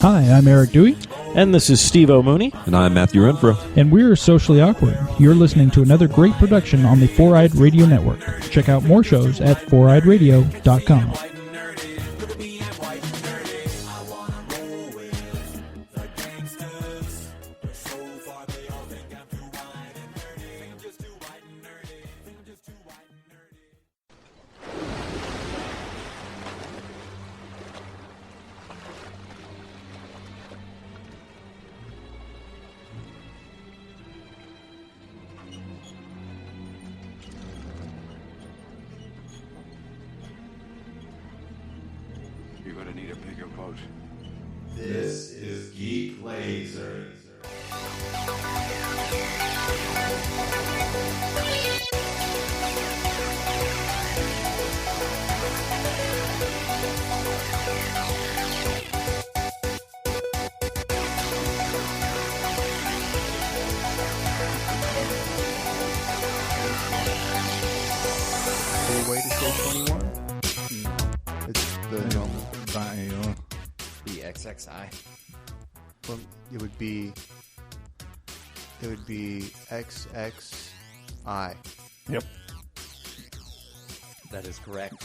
Hi, I'm Eric Dewey. And this is Steve O'Mooney. And I'm Matthew Renfro. And we're Socially Awkward. You're listening to another great production on the Four Eyed Radio Network. Check out more shows at foureyedradio.com. You're gonna need a bigger boat. This is Geek Lazer. Way to say 21? It's the The XXI. well, it would be XXI. Yep. That is correct.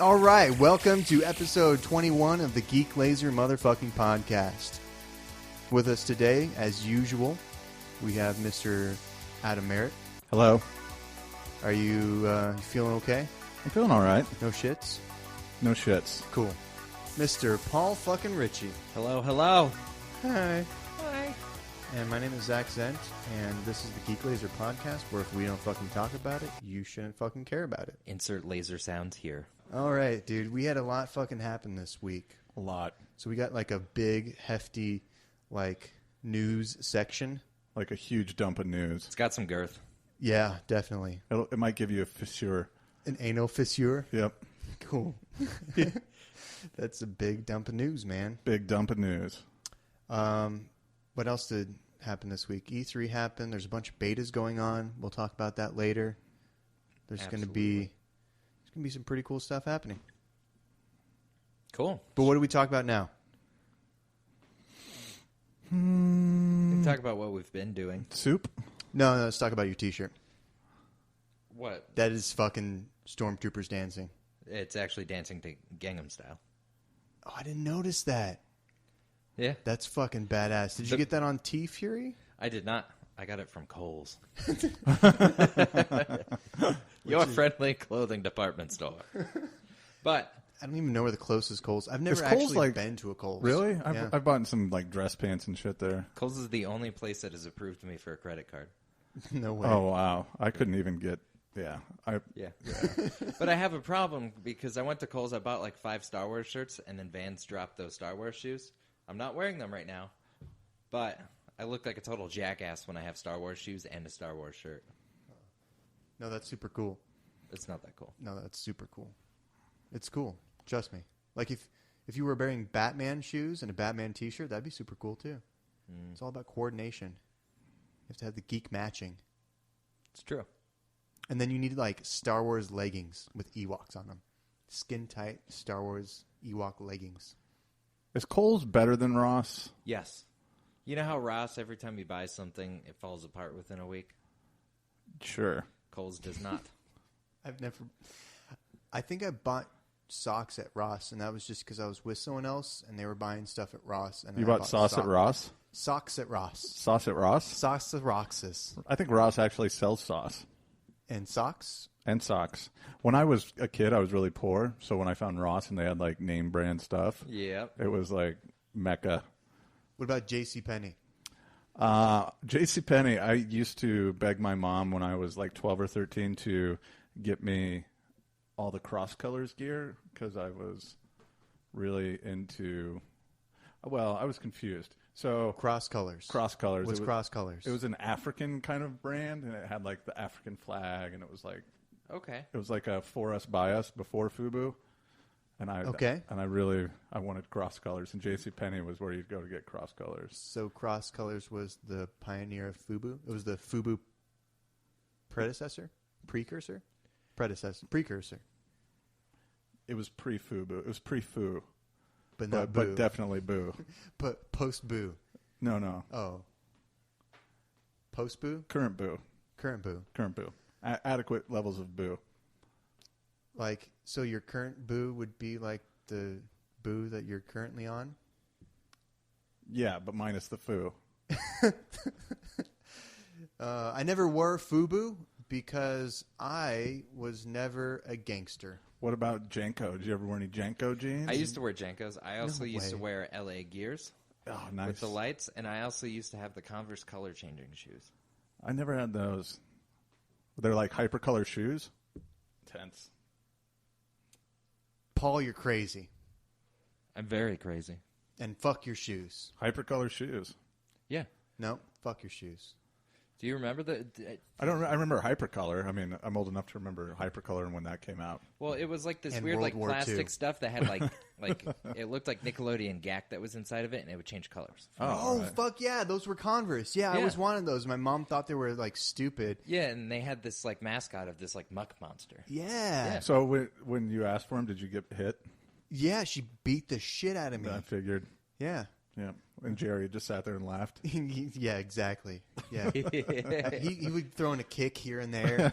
All right, welcome to episode 21 of the Geek Lazer motherfucking podcast. With us today, as usual, we have Mr. Adam Merritt. Hello. Are you feeling okay? I'm feeling all right. No shits? No shits. Cool. Mr. Paul fucking Ritchie. Hello, hello. Hi. Hi. And my name is Zach Zent, and this is the Geek Lazer podcast, where if we don't fucking talk about it, you shouldn't fucking care about it. Insert laser sounds here. All right, dude. We had a lot fucking happen this week. A lot. So we got like a big, hefty, news section. Like a huge dump of news. It's got some girth. Yeah, definitely. It might give you a fissure. An anal fissure. Yep. Cool. That's a big dump of news, man. Big dump of news. What else did happen this week? E3 happened. There's a bunch of betas going on. We'll talk about that later. There's going to be some pretty cool stuff happening. Cool. But what do we talk about now? We can talk about what we've been doing. Soup? No, let's talk about your t-shirt. What? That is fucking Stormtroopers dancing. It's actually dancing to Gangnam Style. Oh, I didn't notice that. Yeah. That's fucking badass. Did you get that on T-Fury? I did not. I got it from Kohl's. Your friendly clothing department store. But I don't even know where the closest Kohl's. I've never Kohl's actually like- been to a Kohl's. Really? Yeah. I've bought some dress pants and shit there. Kohl's is the only place that has approved me for a credit card. No way. Oh, wow. I couldn't even get... Yeah. Yeah. But I have a problem because I went to Kohl's, I bought 5 Star Wars shirts, and then Vans dropped those Star Wars shoes. I'm not wearing them right now, but I look like a total jackass when I have Star Wars shoes and a Star Wars shirt. No, that's super cool. It's not that cool. No, that's super cool. It's cool. Trust me. If you were wearing Batman shoes and a Batman T-shirt, that'd be super cool too. It's all about coordination. You have to have the geek matching. It's true. And then you need Star Wars leggings with Ewoks on them. Skin tight Star Wars Ewok leggings. Is Kohl's better than Ross? Yes. You know how Ross, every time you buy something, it falls apart within a week? Sure. Kohl's does not. I think I bought socks at Ross, and that was just because I was with someone else, and they were buying stuff at Ross. And You I bought sauce at Ross? Socks at Ross. Sauce at Ross? Socks at Roxas. I think Ross actually sells sauce. And socks? And socks. When I was a kid, I was really poor. So when I found Ross and they had name brand stuff, Yep. it was Mecca. What about JCPenney? JCPenney, I used to beg my mom when I was 12 or 13 to get me all the cross colors gear because I was really into, I was confused. So Cross Colors. Cross Colors. What's Cross Colors? It was an African kind of brand, and it had the African flag, and it was Okay. it was a for us by us before FUBU. And I wanted Cross Colors, and JCPenney was where you'd go to get Cross Colors. So Cross Colors was the pioneer of FUBU? It was the FUBU predecessor? Precursor? Predecessor. Precursor. It was pre-FUBU. It was pre-FU. but not boo. But definitely boo. But post boo. No. Oh. Post boo? Current boo. Current boo. Current boo. Adequate levels of boo. Like, so your current boo would be like the boo that you're currently on? Yeah, but minus the foo. I never wore FUBU because I was never a gangster. What about Janko? Did you ever wear any Janko jeans? I used to wear Jankos. I also used to way. wear LA Gears Oh, nice. with the lights, and I also used to have the Converse color changing shoes. I never had those. They're like hypercolor shoes. Tense. Paul, you're crazy. I'm very crazy. And fuck your shoes. Hypercolor shoes. Yeah. No, fuck your shoes. Do you remember the? I remember hypercolor. I mean, I'm old enough to remember hypercolor and when that came out. Well, it was like this And weird, World like War plastic II. stuff that had like it looked like Nickelodeon gack that was inside of it, and it would change colors. Oh, right. fuck yeah. Those were Converse. Yeah, I Yeah. always wanted those. My mom thought they were like stupid. Yeah, and they had this like mascot of this like muck monster. Yeah. So when you asked for them, did you get hit? Yeah, she beat the shit out of me. I figured. Yeah. Yeah. And Jerry just sat there and laughed. Yeah, exactly. Yeah. he would throw in a kick here and there.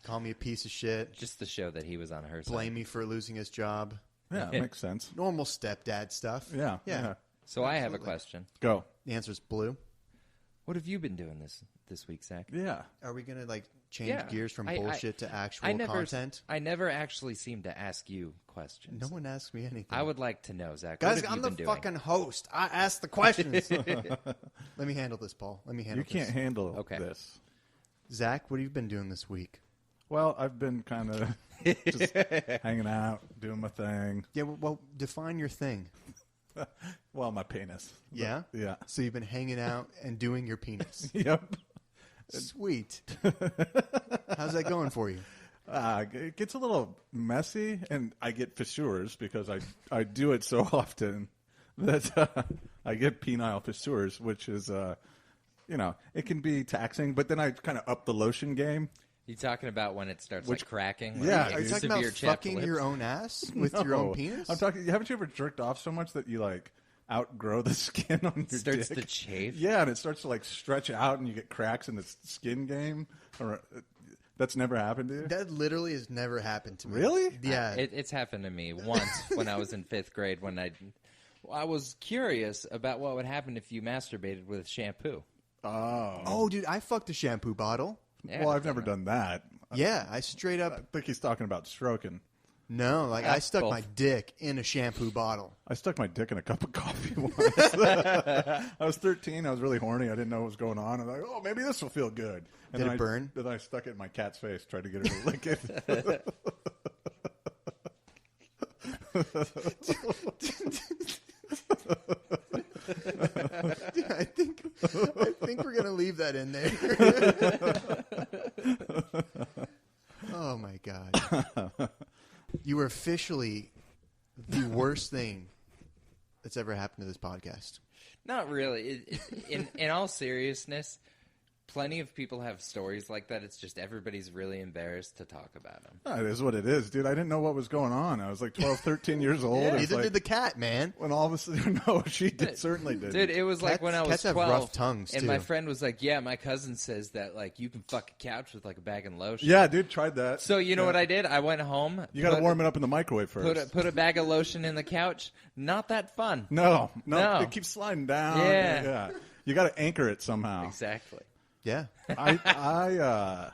Call me a piece of shit. Just to show that he was on her side. Blame me for losing his job. Yeah, makes sense. Normal stepdad stuff. Yeah. Yeah. So I have a question. Go. The answer is blue. What have you been doing this week, Zach? Yeah. Are we going to like change Yeah. gears from I- bullshit to actual content? I never actually seem to ask you questions. No one asks me anything. I would like to know, Zach. Guys, what have I'm you the been doing? fucking host. I ask the questions. Let me handle this, Paul. Let me handle You can't this. handle Okay. this. Zach, what have you been doing this week? Well, I've been kind of just hanging out, doing my thing. Yeah, well, define your thing. Well, my penis. Yeah? Yeah. So you've been hanging out and doing your penis. Yep. Sweet. How's that going for you? It gets a little messy, and I get fissures because I do it so often that I get penile fissures, which is, it can be taxing. But then I kind of up the lotion game. You talking about when it starts like cracking? Yeah. Like, Are you talking severe about chapped fucking lips? your own ass with your No. own penis? I'm talking. Haven't you ever jerked off so much that you like outgrow the skin on your Starts dick? to chafe? Yeah, and it starts to like stretch out, and you get cracks in the skin game. Or that's never happened to you. That literally has never happened to me. Really? Yeah. It's happened to me once when I was in 5th grade when I was curious about what would happen if you masturbated with shampoo. Oh, dude, I fucked a shampoo bottle. Yeah, Well, I've never done that. Yeah, I straight up. I think he's talking about stroking. No, like I stuck both. my dick in a shampoo bottle. I stuck my dick in a cup of coffee once. I was 13. I was really horny. I didn't know what was going on. I'm like, oh, maybe this will feel good. And Did then it burn? Then I stuck it in my cat's face, tried to get her to lick it. I think we're gonna leave that in there. Oh my god! You were officially the worst thing that's ever happened to this podcast. Not really. In all seriousness, plenty of people have stories like that. It's just everybody's really embarrassed to talk about them. Oh, it is what it is, dude. I didn't know what was going on. I was like 12, 13 years old. It's Neither like, did the cat, man. when all of a sudden, no, she did, certainly did. Dude, it was like Cats- when I was cats have 12, rough tongues, and too. my friend was like, "Yeah, my cousin says that like you can fuck a couch with like a bag of lotion." Yeah, dude, tried that. So you know what I did? I went home. You got to warm it up in the microwave first. Put a bag of lotion in the couch. Not that fun. No, No. it keeps sliding down. Yeah. You got to anchor it somehow. Exactly. Yeah, I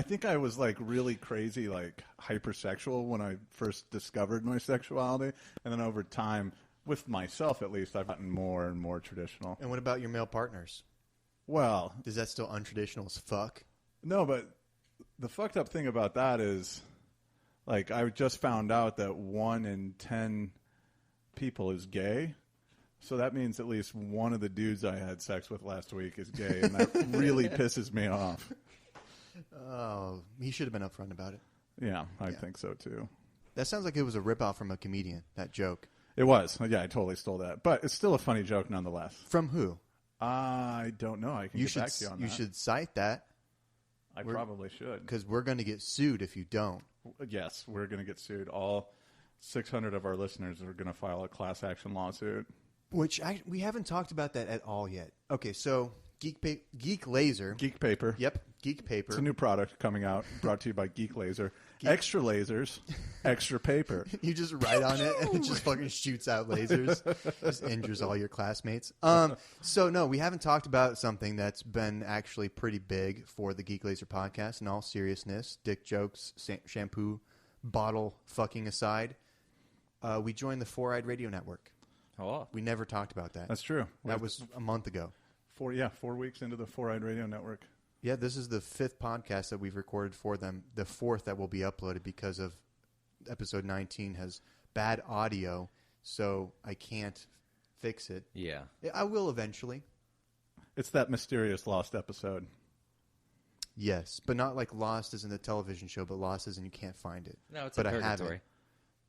think I was like really crazy, like hypersexual when I first discovered my sexuality, and then over time, with myself at least, I've gotten more and more traditional. and what about your male partners? Well, Is that still untraditional as fuck? no, but the fucked up thing about that is, like, I just found out that 1 in 10 people is gay. So that means at least one of the dudes I had sex with last week is gay, and that really pisses me off. Oh, he should have been upfront about it. Yeah, I think so too. That sounds like it was a ripoff from a comedian. That joke It was. Yeah, I totally stole that. But it's still a funny joke nonetheless. from who? I don't know. I can You get should back to you on that. you should cite that I probably should. because we're going to get sued if you don't. Yes, we're going to get sued. 600 of our listeners are going to file a class action lawsuit. Which we haven't talked about that at all yet. Okay, so Geek Lazer. Geek Paper. Yep, Geek Paper. It's a new product coming out, brought to you by Geek Lazer. Extra lasers, extra paper. You just write on it and it just fucking shoots out lasers. Just injures all your classmates. So, no, we haven't talked about something that's been actually pretty big for the Geek Lazer podcast. In all seriousness, dick jokes, shampoo, bottle fucking aside, we joined the Four Eyed Radio Network. Oh, We never talked about that. That's true. That was a month ago. 4 weeks into the Four Eyed Radio Network. Yeah, this is the 5th podcast that we've recorded for them. The 4th that will be uploaded because of episode 19 has bad audio, so I can't fix it. yeah. I will eventually. It's that mysterious lost episode. Yes, but not like Lost as in the television show, but Lost as in you can't find it. No, it's but a I have purgatory. it.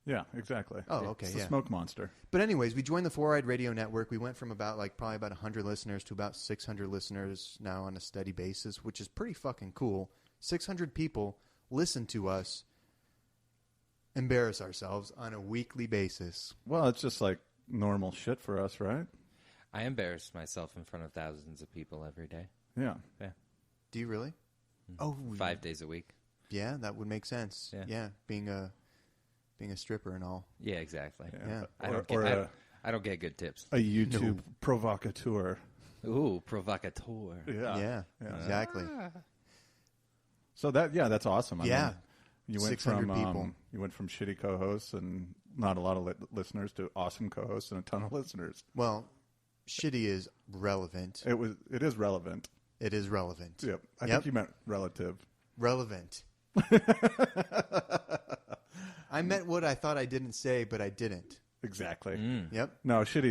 Yeah, exactly. Oh, okay, It's the yeah. smoke monster. But anyways, we joined the Four Eyed Radio Network. We went from probably about 100 listeners to about 600 listeners now on a steady basis, which is pretty fucking cool. 600 people listen to us embarrass ourselves on a weekly basis. Well, it's just like normal shit for us, right? I embarrass myself in front of thousands of people every day. Yeah. Yeah. Do you really? Oh, 5 days a week. yeah, that would make sense. Yeah. Being a stripper and all. Yeah, exactly. Yeah. I don't get good tips. A YouTube provocateur. Ooh, provocateur. Yeah. Yeah, exactly. So that's awesome. I Yeah. mean, you went 600 from people. You went from shitty co-hosts and not a lot of listeners to awesome co-hosts and a ton of listeners. Well, shitty is relevant. It is relevant. It is relevant. Yep. I Yep. think you meant relative. Relevant. I meant what I thought I didn't say, but I didn't. Exactly. Yep. No, shitty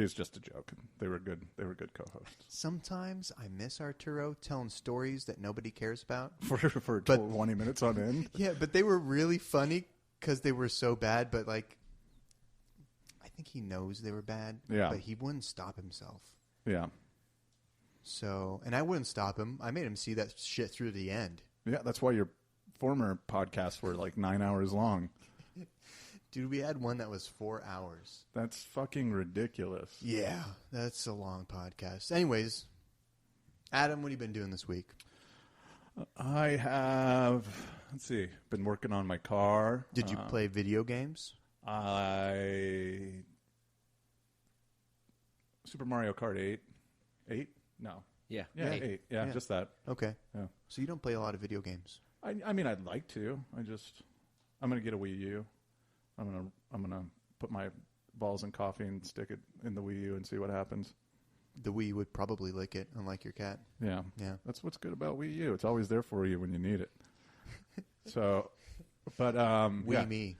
is just a joke. They were good co-hosts Sometimes I miss Arturo telling stories that nobody cares about. for But- 20 minutes on end. Yeah, but they were really funny because they were so bad. But like, I think he knows they were bad. Yeah. But he wouldn't stop himself. Yeah. So, and I wouldn't stop him. I made him see that shit through the end. Yeah, that's why your former podcasts were like 9 hours long. Dude, we had one that was 4 hours. That's fucking ridiculous. Yeah, that's a long podcast. Anyways, Adam, what have you been doing this week? I have, been working on my car. Did you play video games? Super Mario Kart 8. 8? No. Yeah. Yeah, Hey. 8. Yeah, Yeah. just that. Okay. Yeah. So you don't play a lot of video games. I mean, I'd like to. I'm going to get a Wii U. I'm gonna put my balls in coffee and stick it in the Wii U and see what happens. The Wii would probably lick it, unlike your cat. Yeah. Yeah. That's what's good about Wii U. It's always there for you when you need it. So, but Wii me.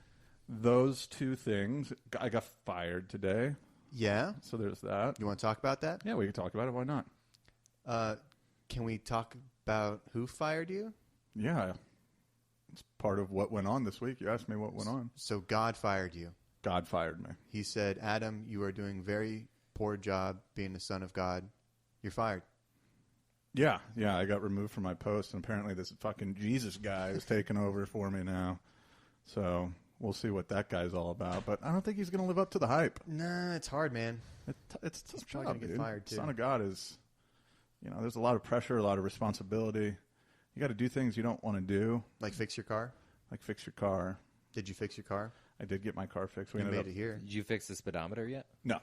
those two things. I got fired today, Yeah? so there's that. You want to talk about that? Yeah, we can talk about it. Why not? Can we talk about who fired you? Yeah, it's part of what went on this week. You asked me what went on. So God fired you. God fired me. He said, Adam, you are doing very poor job being the son of God. You're fired. Yeah, I got removed from my post, and apparently this fucking Jesus guy is taking over for me now. So we'll see what that guy's all about. But I don't think he's going to live up to the hype. Nah, it's hard, man. It's a tough probably job, gonna get dude. fired, too. Son of God is, there's a lot of pressure, a lot of responsibility. You got to do things you don't want to do, Like fix your car? like fix your car. Did you fix your car? I did get my car fixed. We You ended made up it here. Did you fix the speedometer yet? no,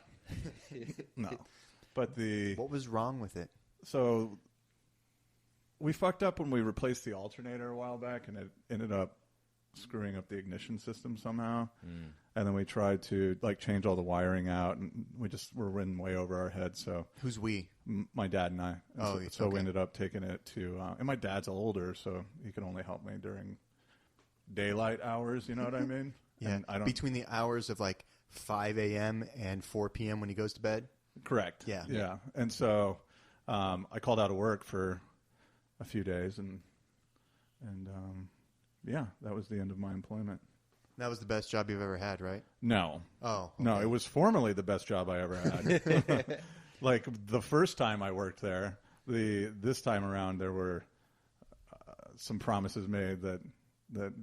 no. But What was wrong with it? so we fucked up when we replaced the alternator a while back, and it ended up screwing up the ignition system somehow. And then we tried to change all the wiring out, and we're running way over our heads. So Who's we? my dad and I. And so we okay. ended up taking it to, and my dad's older, so he can only help me during daylight hours. You know what I mean? Yeah. And I don't. Between the hours of 5 a.m. and 4 p.m. when he goes to bed? Correct. Yeah. Yeah. And so I called out of work for a few days, and that was the end of my employment. That was the best job you've ever had, right? No. Oh. No, okay. it was formerly the best job I ever had. The first time I worked there, this time around there were some promises made that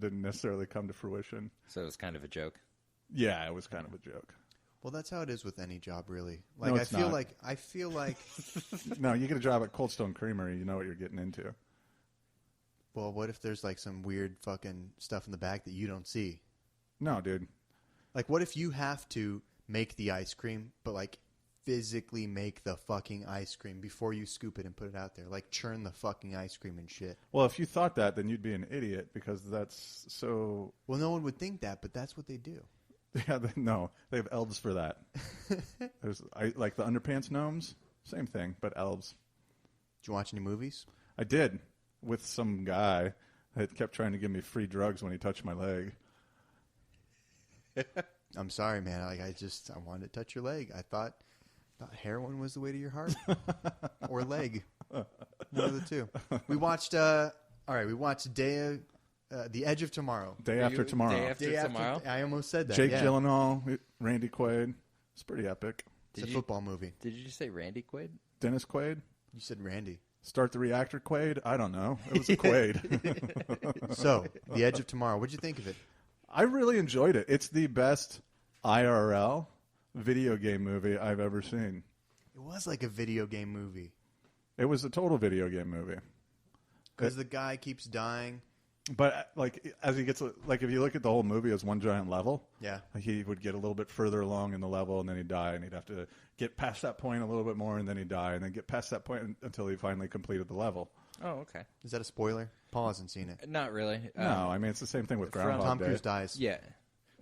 didn't necessarily come to fruition. So it was kind of a joke. Yeah, it was kind of a joke. Well, that's how it is with any job, really. No, Like it's I feel like No, you get a job at Cold Stone Creamery, you know what you're getting into. well, what if there's like some weird fucking stuff in the back that you don't see? No, dude. Like, what if you have to make the ice cream, but like physically make the fucking ice cream before you scoop it and put it out there? Like, churn the fucking ice cream and shit. Well, if you thought that, then you'd be an idiot because that's so. Well, no one would think that, but that's what they do. Yeah, no, they have elves for that. Like the underpants gnomes, same thing, but elves. Did you watch any movies? I did with some guy that kept trying to give me free drugs when he touched my leg. I'm sorry, man. Like, I wanted to touch your leg. I thought heroin was the way to your heart, or leg, one of the two. We watched. We watched The Edge of Tomorrow. Day after tomorrow. Day after tomorrow? I almost said that. Jake yeah. Gyllenhaal, Randy Quaid. It's pretty epic. It's a football movie. Did you say Randy Quaid? Dennis Quaid. You said Randy. Start the reactor Quaid? I don't know. It was a Quaid. So, The Edge of Tomorrow. What'd you think of it? I really enjoyed it. It's the best IRL video game movie I've ever seen. It was like a video game movie. It was a total video game movie. Because the guy keeps dying. But like as he gets like if you look at the whole movie as one giant level, Yeah. like he would get a little bit further along in the level and then he'd die and he'd have to get past that point a little bit more and then he'd die and then get past that point until he finally completed the level. Oh, okay. Is that a spoiler? Paul hasn't seen it. Not really. No, I mean it's the same thing with Groundhog Tom Day. Cruise dies. Yeah.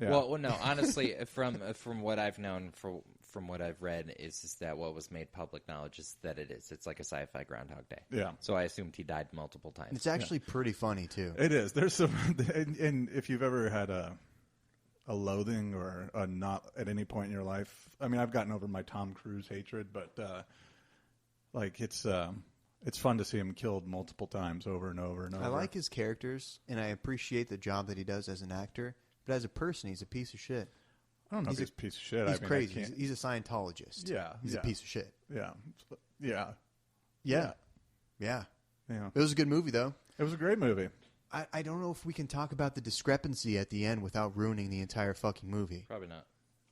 Yeah. Well, no. Honestly, from what I've known, from what I've read, is that what was made public knowledge is that it's like a sci-fi Groundhog Day. Yeah. So I assumed he died multiple times. It's actually pretty funny, too. It is. There's some, and if you've ever had a loathing or a not at any point in your life, I mean, I've gotten over my Tom Cruise hatred, but like it's fun to see him killed multiple times over and over and over. I like his characters, and I appreciate the job that he does as an actor. But as a person, he's a piece of shit. I don't know if he's a piece of shit. He's I mean, crazy. I can't- He's a Scientologist. Yeah, He's yeah. a piece of shit. Yeah. Yeah. Yeah. Yeah. Yeah. It was a good movie, though. It was a great movie. I don't know if we can talk about the discrepancy at the end without ruining the entire fucking movie. Probably not.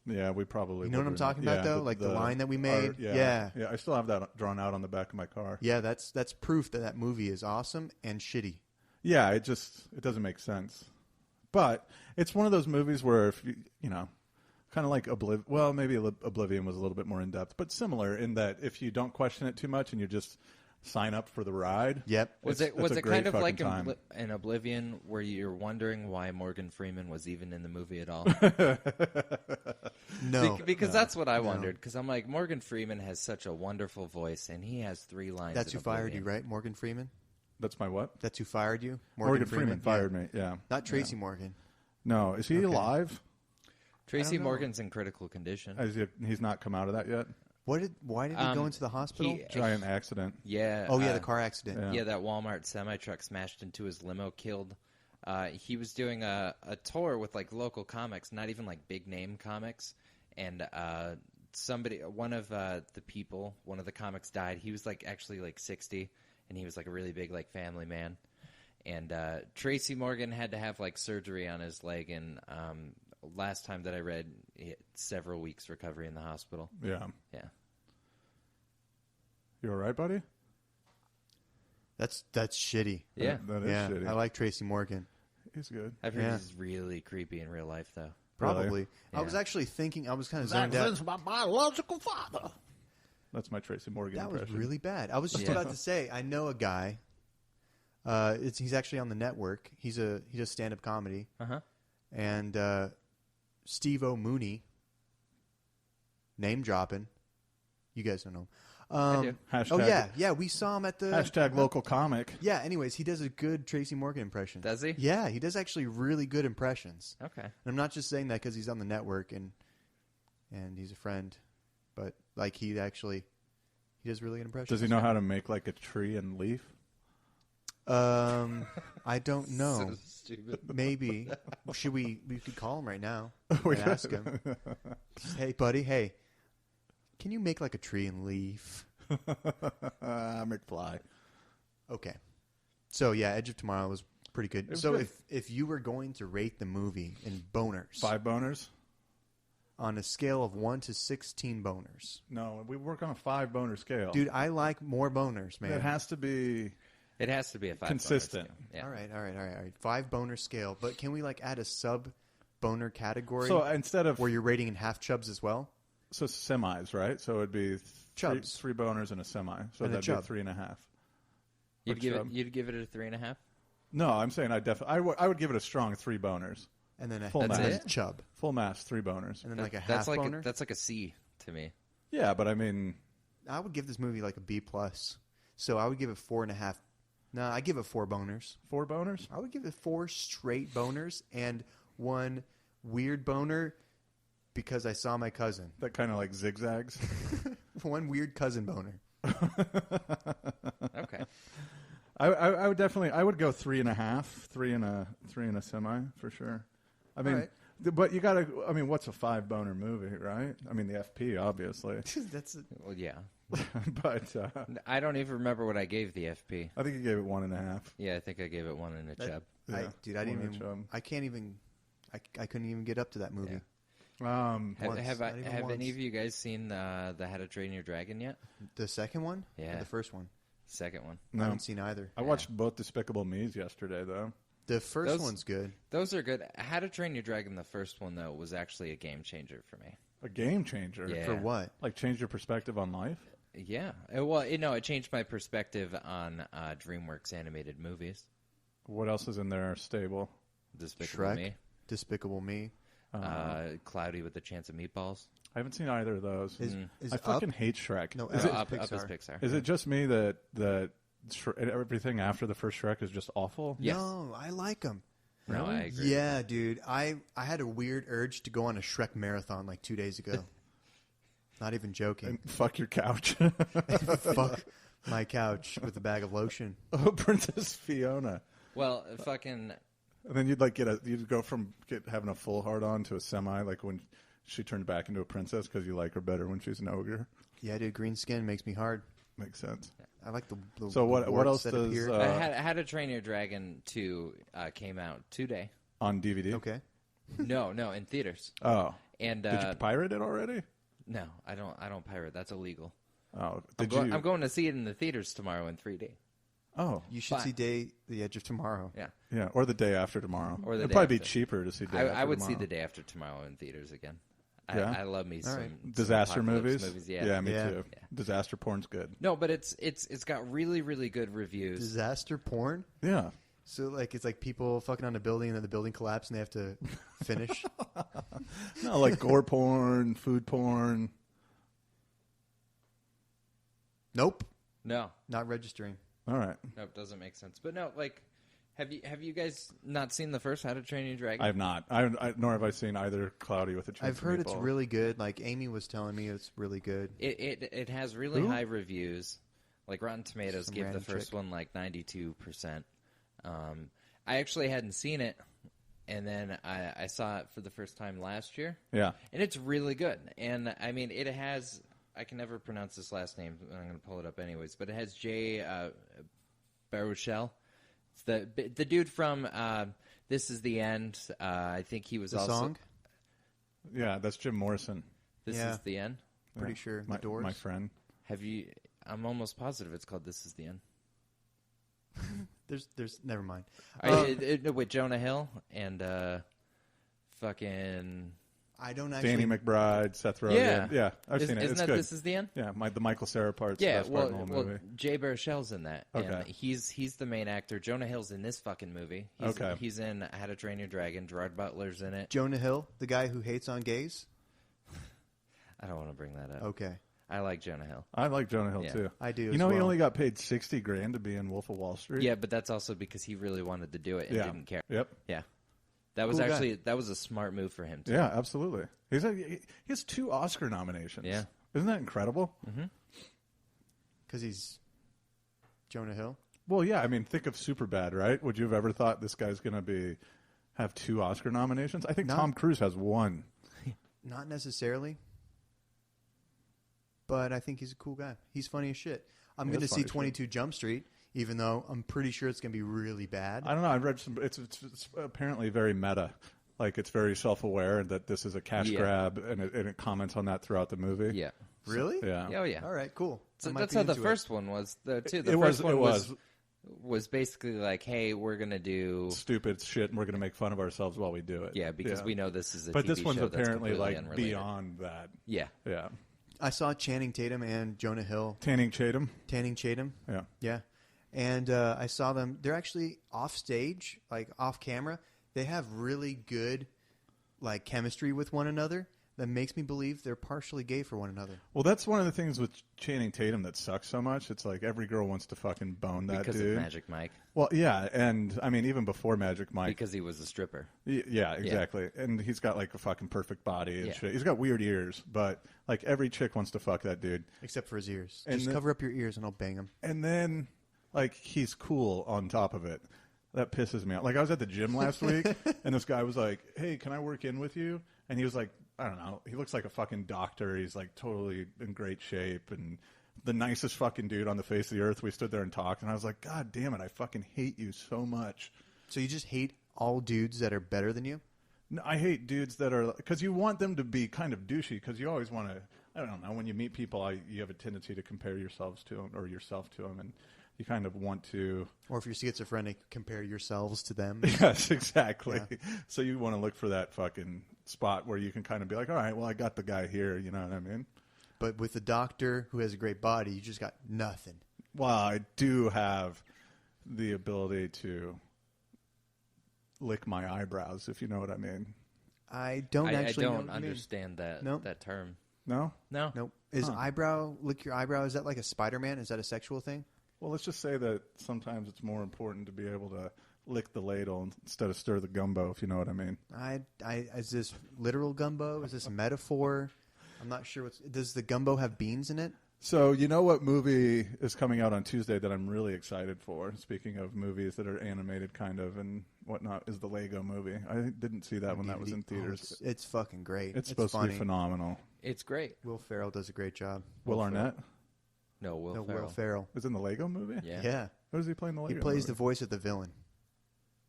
Yeah, we probably. You know what I'm talking about, though? Like the line that we made? Yeah. I still have that drawn out on the back of my car. Yeah, that's proof that movie is awesome and shitty. Yeah, it doesn't make sense. But it's one of those movies where if you know, kind of like maybe Oblivion was a little bit more in depth, but similar in that if you don't question it too much and you just sign up for the ride. Yep. Was it's it a kind great of like fucking time. in Oblivion where you're wondering why Morgan Freeman was even in the movie at all? No. Because that's what I wondered. Because I'm like, Morgan Freeman has such a wonderful voice, and he has 3 lines. That's in who fired you, Oblivion. right? Morgan Freeman? That's my what? That's who fired you? Morgan Freeman fired Yeah. me. Yeah. Not Tracy Morgan. No, is he alive? Tracy Morgan's in critical condition. He's not come out of that yet. Why did he go into the hospital? Giant accident. Yeah. Oh, yeah, the car accident. Yeah, that Walmart semi-truck smashed into his limo, killed. He was doing a tour with like local comics, not even like big name comics, and one of the comics died. He was like actually like 60, and he was like a really big like family man. And Tracy Morgan had to have like surgery on his leg, and last time that I read, he had several weeks recovery in the hospital. Yeah. Yeah. You all right, buddy? That's shitty. Yeah. That is Yeah, shitty. I like Tracy Morgan. He's good. I've heard Yeah. he's really creepy in real life, though. Probably. Yeah. I was actually thinking, I was kind of zoned out. my biological father. That's my Tracy Morgan That was impression. really bad. I was just about to say, I know a guy. He's actually on the network. He does stand-up comedy. Uh-huh. And Steve O'Mooney, name dropping. You guys don't know him. I do. Hashtag, yeah, we saw him at the hashtag local comic. Yeah. Anyways, he does a good Tracy Morgan impression. Does he? Yeah, he does actually really good impressions. Okay. And I'm not just saying that because he's on the network and he's a friend, but like he does really good impressions. Does he know how to make like a tree and leaf? I don't know. So stupid. Maybe we could call him right now and ask him. Hey, buddy. Hey, can you make like a tree and leaf? McFly. Okay. So yeah, Edge of Tomorrow was pretty good. was So good. if you were going to rate the movie in boners, 5 boners. on a scale of 1 to 16 boners. No, we work on a 5 boner scale. Dude, I like more boners, man. It has to be It has to be a 5 consistent. Yeah. All right. 5 boner scale. But can we like add a sub boner category So instead of where you're rating in half chubs as well? so semis, right? So it'd be Chubs. three boners and a semi. So And a that'd chub. be 3.5. You'd chub. give it a 3.5. No, I'm saying I would give it a strong 3 boners. And then a Full and then mass. a chub. Full mass, 3 boners. And then like a half That's like boner. that's like a C to me. Yeah, but I mean, I would give this movie like a B+. So I would give it 4.5. No, I give it 4 boners. 4 boners? I would give it 4 straight boners and 1 weird boner because I saw my cousin. That kind of like zigzags. 1 weird cousin boner. Okay. I would definitely I would go 3.5, 3 and a semi for sure. I mean, right. but you gotta. I mean, what's a 5 boner movie, right? I mean, the FP obviously, That's Well, yeah. but I don't even remember what I gave the FP. I think you gave it 1.5. Yeah, I think I gave it 1 and a chub. Yeah, Dude, I didn't one even. chub. I can't even. I couldn't even get up to that movie. Have, Once, have, not I, even have once. any of you guys seen the How to Train Your Dragon yet? The second one? Or Yeah. the first one? Second one. I No, haven't seen either. I watched both Despicable Me's yesterday though. The first Those- one's good. Those are good. How to Train Your Dragon, the first one, though, was actually a game changer for me. A game changer. Yeah. For what? Like change your perspective on life. Yeah. Well, it changed my perspective on DreamWorks animated movies. What else is in there stable? Despicable Shrek, Me. Despicable Me. Cloudy with a Chance of Meatballs. I haven't seen either of those. Is I Up? fucking hate Shrek. No, is, Up. it, Up is Pixar. Pixar. is it just me that everything after the first Shrek is just awful? Yes. No, I like them. No, I agree. Yeah, dude. I had a weird urge to go on a Shrek marathon like 2 days ago. Not even joking. And fuck your couch. Fuck my couch with a bag of lotion. Oh, Princess Fiona. Well, fucking... And then you'd go from having a full hard on to a semi, like when she turned back into a princess because you like her better when she's an ogre. Yeah, dude. Green skin makes me hard. Makes sense. I like the So what warts else that does appear. How to Train Your Dragon 2 came out today. on DVD? Okay. No, in theaters. Oh, And did you pirate it already? no, I don't pirate. That's illegal. Oh, I'm going to see it in the theaters tomorrow in 3D. Oh, You should Fine. see Day the Edge of Tomorrow. Yeah. yeah, or the day after tomorrow. Or the It'd day probably be after. cheaper to see. Day I after would see tomorrow. the day after tomorrow in theaters again. Yeah? I love me All some, right. some Disaster apocalypse movies. Yeah. me Yeah. too. Disaster porn's good. No, but it's got really, really good reviews. Disaster porn. Yeah. So like it's like people fucking on a building and then the building collapses and they have to finish. No, like gore porn, food porn. Nope, No, not registering. All right. it doesn't make sense. But no, like, have you guys not seen the first How to Train Your Dragon? I have not. Nor have I seen either Cloudy with a Chance. I've heard of it's Meatballs. really good. Like Amy was telling me, it's really good. It has really Who? high reviews. Like Rotten Tomatoes Some gave the random first chick. one like 92%. I actually hadn't seen it, and then I saw it for the first time last year, Yeah. and it's really good. And I mean, it has. I can never pronounce this last name. I'm going to pull it up anyways. But it has Jay Baruchel. It's the dude from This Is the End. I think he was The also song, Yeah, that's Jim Morrison. This Yeah. Is the End. pretty Yeah. sure. The My, Doors. my friend. Have you? I'm almost positive it's called This Is the End. There's never mind. With Jonah Hill and fucking I don't actually. Danny McBride, Seth Rogen. Yeah. Yeah, I've seen it. Isn't It's that good. This Is the End? Yeah, the Michael Cera part's Yeah, the best part in the whole movie. Jay Baruchel's in that. And Okay. he's the main actor. Jonah Hill's in this fucking movie. Okay. He's in How to Train Your Dragon. Gerard Butler's in it. Jonah Hill, the guy who hates on gays. I don't want to bring that up. Okay, I like Jonah Hill. I like Jonah Hill Yeah. too. I do. You as know, he well. only got paid $60,000 to be in Wolf of Wall Street. Yeah, but that's also because he really wanted to do it and Yeah. didn't care. Yep. Yeah. That was Cool guy. actually that was a smart move for him too. Yeah, absolutely. He has 2 Oscar nominations. Yeah. Isn't that incredible? because he's Jonah Hill. Well, yeah. I mean, think of Superbad, right? Would you have ever thought this guy's going to have 2 Oscar nominations? I think No. Tom Cruise has 1. Not necessarily, but I think he's a cool guy. He's funny as shit. I'm He going to is see funny as shit. 22 Jump Street, even though I'm pretty sure it's going to be really bad. I don't know. I've read some. It's apparently very meta. Like it's very self-aware that this is a cash Yeah. grab, and it comments on that throughout the movie. Yeah. Really? Yeah. Oh yeah. All right, cool. So I might that's be how the into it. first one was, though, too. The It first was- one it was basically like, hey, we're gonna do Stupid shit, and we're going to make fun of ourselves while we do it. because we know this is a But TV this one's show that's apparently completely like unrelated. beyond that. Yeah. Yeah. I saw Channing Tatum and Jonah Hill. Tanning Tatum. Tanning Tatum. Yeah. Yeah. And I saw them. They're actually off stage, like off camera. They have really good like chemistry with one another that makes me believe they're partially gay for one another. Well, that's one of the things with Channing Tatum that sucks so much. It's like every girl wants to fucking bone that Because dude. of Magic Mike. Well, yeah, and I mean even before Magic Mike. Because he was a stripper. Yeah, exactly. And he's got like a fucking perfect body and Yeah. shit. He's got weird ears, but like every chick wants to fuck that dude. Except for his ears. And Just the- cover up your ears and I'll bang him. And then like he's cool on top of it. That pisses me off. Like I was at the gym last week and this guy was like, "Hey, can I work in with you?" And he was like, I don't know. He looks like a fucking doctor. He's like totally in great shape and the nicest fucking dude on the face of the earth. We stood there and talked, and I was like, God damn it, I fucking hate you so much. So you just hate all dudes that are better than you? No, I hate dudes that are, because you want them to be kind of douchey, because you always want to, I don't know, when you meet people, you have a tendency to compare yourselves to them, or yourself to them, and you kind of want to. Or if you're schizophrenic, compare yourselves to them. Yes, exactly. Yeah. So you want to look for that fucking spot where you can kind of be like, all right, well, I got the guy here, you know what I mean? But with the doctor who has a great body, you just got nothing. Well, I do have the ability to lick my eyebrows, if you know what I mean. I don't actually I know don't what you mean. understand that Nope. that term. No? No. Nope. Is lick your eyebrow, is that like a Spider-Man? Is that a sexual thing? Well, let's just say that sometimes it's more important to be able to lick the ladle instead of stir the gumbo, if you know what I mean. Is this literal gumbo? Is this a metaphor? I'm not sure. Does the gumbo have beans in it? So you know what movie is coming out on Tuesday that I'm really excited for? Speaking of movies that are animated kind of and whatnot, is the Lego movie. I didn't see that when that was in theaters. It's fucking great. It's supposed funny. to be phenomenal. It's great. Will Ferrell does a great job. Will Arnett No, Will Will Ferrell. is in the Lego movie? Yeah. Who does he play in the Lego He plays the movie? voice of the villain.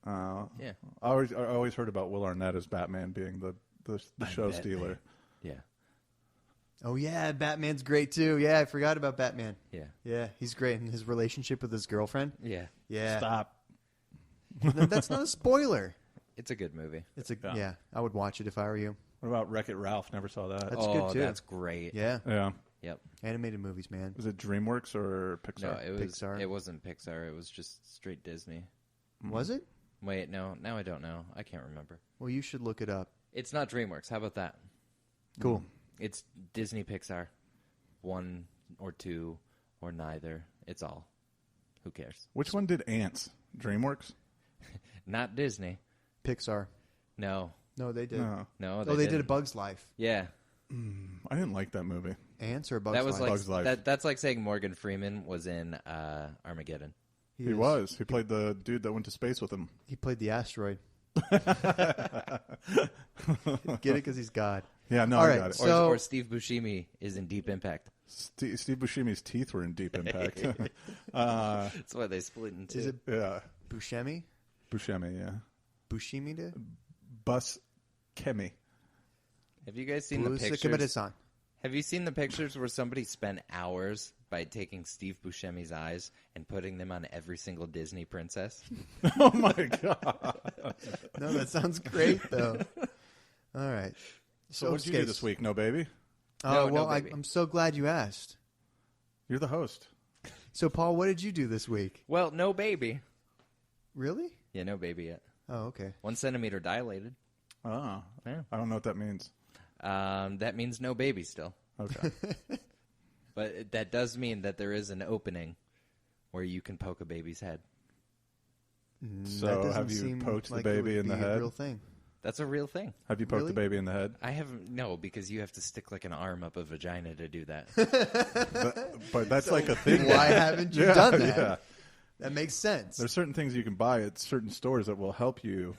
Yeah. I always heard about Will Arnett as Batman being the show stealer. Yeah. Oh, yeah, Batman's great, too. Yeah, I forgot about Batman. Yeah. Yeah, he's great. And his relationship with his girlfriend. Yeah. Yeah. Stop. That's not a spoiler. It's a good movie. Yeah, I would watch it if I were you. What about Wreck-It Ralph? Never saw that. That's good, too. That's great. Yeah. Yeah. Yep. Animated movies, man. Was it DreamWorks or Pixar? No, it was Pixar. It wasn't Pixar. It was just straight Disney. Was it? Wait, no. Now I don't know. I can't remember. Well, you should look it up. It's not DreamWorks. How about that? Cool. It's Disney Pixar. One or two or neither. It's all. Who cares? Which one did Ants? DreamWorks? Not Disney. Pixar. No. No, they did. No. No. They did A didn't. Bug's Life. Yeah. I didn't like that movie. Ants or A Bug's That was Life? like Bug's Life. that's like saying Morgan Freeman was in Armageddon. He was. He played the dude that went to space with him. He played the asteroid. Get it? Because he's God. Yeah, no, All I right, got it. so- Or Steve Buscemi is in Deep Impact. Steve Buscemi's teeth were in Deep Impact. That's why they split in two. Is it Yeah. Buscemi? Buscemi, yeah. Bushimi? Bus Kemi. Have you guys seen the pictures? Bushimi-san. Have you seen the pictures where somebody spent hours by taking Steve Buscemi's eyes and putting them on every single Disney princess? Oh, my God. No, that sounds great, though. All right. So what did you do this week? No baby? Oh, No, well, no, baby. I'm so glad you asked. You're the host. So, Paul, what did you do this week? Well, no baby. Really? Yeah, no baby yet. Oh, okay. 1 centimeter dilated. Oh. Yeah. I don't know what that means. That means no baby still. Okay. But that does mean that there is an opening where you can poke a baby's head. That So doesn't have you seem poked like the it baby would in the be a head? real thing. That's a real thing. Have you poked Really? the baby in the head? I haven't, no, because you have to stick like an arm up a vagina to do that. But that's like a thing. Why haven't you Yeah, done that? yeah. That makes sense. There's certain things you can buy at certain stores that will help you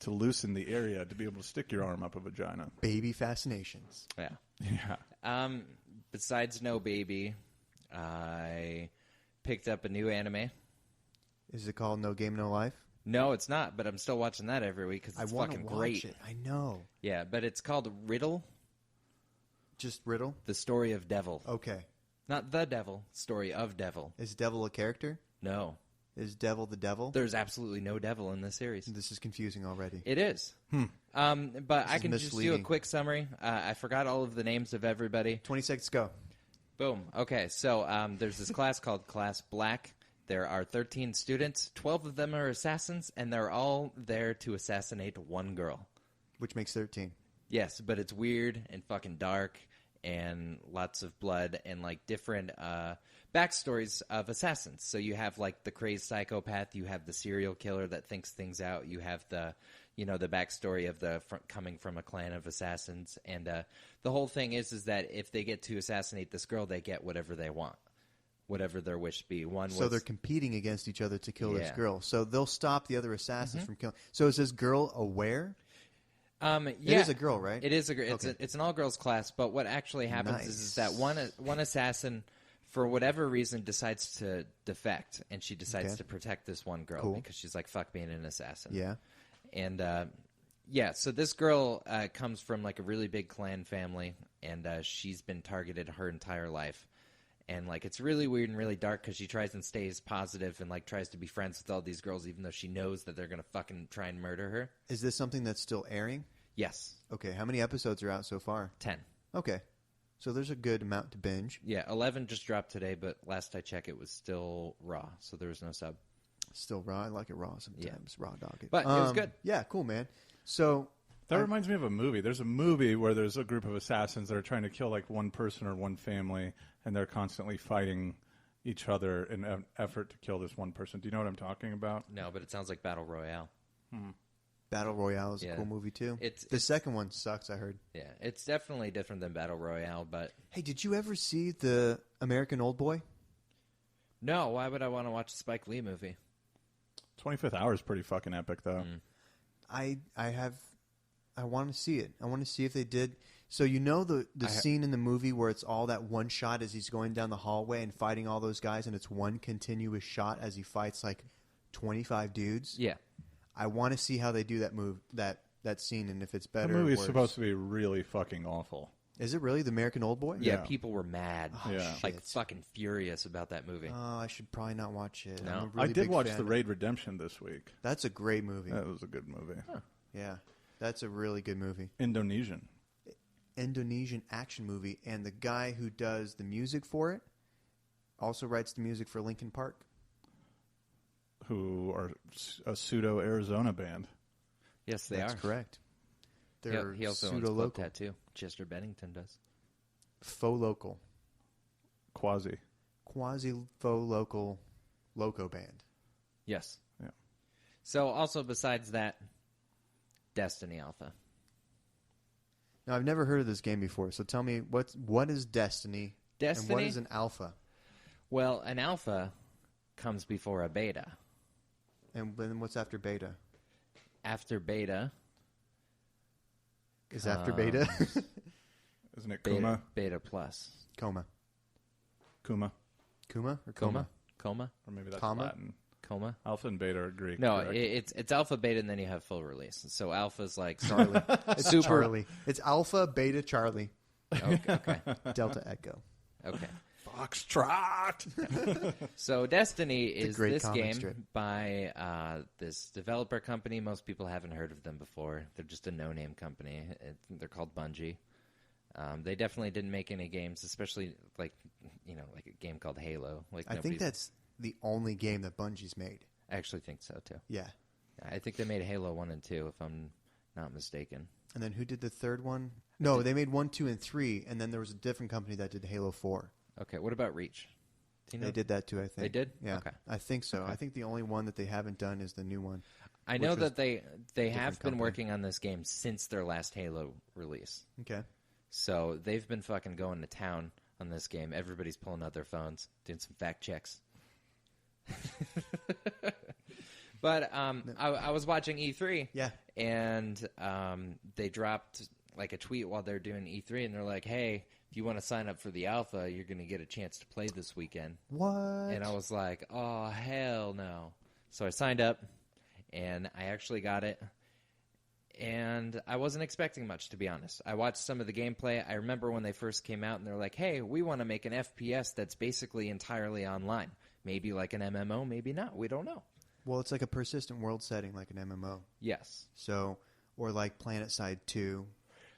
to loosen the area to be able to stick your arm up a vagina. Baby fascinations. Yeah. Yeah. Besides no baby, I picked up a new anime. Is it called No Game, No Life? No, it's not, but I'm still watching that every week because it's I want to fucking watch great. it. I know. Yeah, but it's called Riddle, Just Riddle? the story of Devil. Okay. Not the devil, story of Devil. Is Devil a character? No. Is Devil the devil? There's absolutely no devil in this series. This is confusing already. It is. But I can just do a misleading. quick summary. I forgot all of the names of everybody. 20 seconds, go. Boom. Okay, so there's this class called Class Black. There are 13 students. 12 of them are assassins, and they're all there to assassinate one girl. Which makes 13. Yes, but it's weird and fucking dark and lots of blood and, like, different backstories of assassins. So you have, like, the crazed psychopath. You have the serial killer that thinks things out. You have the, the backstory of the coming from a clan of assassins. And the whole thing is that if they get to assassinate this girl, they get whatever they want, whatever their wish be. So they're competing against each other to kill this Yeah. girl. So they'll stop the other assassins from killing. So is this girl aware? Yeah. It is a girl, right? It is a girl. Okay. It's an all-girls class, but what actually happens is that Nice. one assassin, for whatever reason, decides to defect, and she decides Okay. to protect this one girl Cool. because she's like, fuck being an assassin. Yeah. And, so this girl comes from, like, a really big clan family, and she's been targeted her entire life. And, like, it's really weird and really dark because she tries and stays positive and, like, tries to be friends with all these girls even though she knows that they're going to fucking try and murder her. Is this something that's still airing? Yes. Okay. How many episodes are out so far? 10. Okay. So there's a good amount to binge. Yeah, 11 just dropped today, but last I checked, it was still raw, so there was no sub. Still raw. I like it raw sometimes. Raw dog it. But it was good. Yeah, cool, man. So That reminds me of a movie. There's a movie where there's a group of assassins that are trying to kill like one person or one family, and they're constantly fighting each other in an effort to kill this one person. Do you know what I'm talking about? No, but it sounds like Battle Royale. Battle Royale is a Yeah. cool movie too. It's The second one sucks, I heard. yeah, it's definitely different than Battle Royale, but Hey, did you ever see the American Old Boy? no, why would I want to watch a Spike Lee movie? 25th Hour is pretty fucking epic, though. I want to see it. I want to see if they did. So you know the scene in the movie where it's all that one shot as he's going down the hallway and fighting all those guys, and it's one continuous shot as he fights like 25 dudes. Yeah. I want to see how they do that scene, and if it's better. The or movie's worse. supposed to be really fucking awful. Is it really the American Old Boy? Yeah, Yeah. people were mad. Yeah. Like shit. fucking furious about that movie. Oh, I should probably not watch it. No. I'm a I really did big watch fan The of- Raid Redemption this week. That's a great movie. That was a good movie. Yeah, that's a really good movie. Indonesian. Indonesian action movie, and the guy who does the music for it also writes the music for Linkin Park. Who are a pseudo Arizona band. Yes, they That's are. correct. They're He also owns pseudo Club local, Tattoo. Chester Bennington does. faux local, Quasi. quasi faux local, loco band. Yes. Yeah. So also besides that, Destiny Alpha. Now I've never heard of this game before, so tell me what is Destiny, and what Destiny? is an alpha, Well, an alpha comes before a beta. and then what's after beta? After beta, Is after beta Isn't it beta, Kuma? beta plus. Coma, Kuma. Kuma or Coma? Coma? Or maybe that's Comma? Latin. Coma? Alpha and beta are Greek. No, correct? it's alpha, beta, and then you have full release. So alpha's like Charlie. It's super. Charlie. It's Alpha, Beta, Charlie, Okay. Delta, Echo. Okay. Foxtrot! So Destiny is great this comic game strip. by this developer company. Most people haven't heard of them before. They're just a no-name company. They're called Bungie. They definitely didn't make any games, especially like a game called Halo. Like I think that's the only game that Bungie's made. I actually think so too. Yeah. I think they made Halo 1 and 2, if I'm not mistaken. And then who did the third one? No, they made 1, 2, and 3, and then there was a different company that did Halo 4. Okay, what about Reach? Do you know? They did that too, I think. They did? Yeah. Okay. I think so. Okay. I think the only one that they haven't done is the new one. I know which was that they have been company. working on this game since their last Halo release. Okay. So they've been fucking going to town on this game. Everybody's pulling out their phones, doing some fact checks. But I was watching E3. Yeah. And they dropped like a tweet while they're doing E3, and they're like, "Hey, if you want to sign up for the alpha, you're going to get a chance to play this weekend." What? And I was like, "Oh hell no!" So I signed up, and I actually got it. And I wasn't expecting much, to be honest. I watched some of the gameplay. I remember when they first came out, and they're like, hey, we want to make an FPS that's basically entirely online. Maybe like an MMO, maybe not. We don't know. Well, it's like a persistent world setting, like an MMO. Yes. So, or like PlanetSide 2.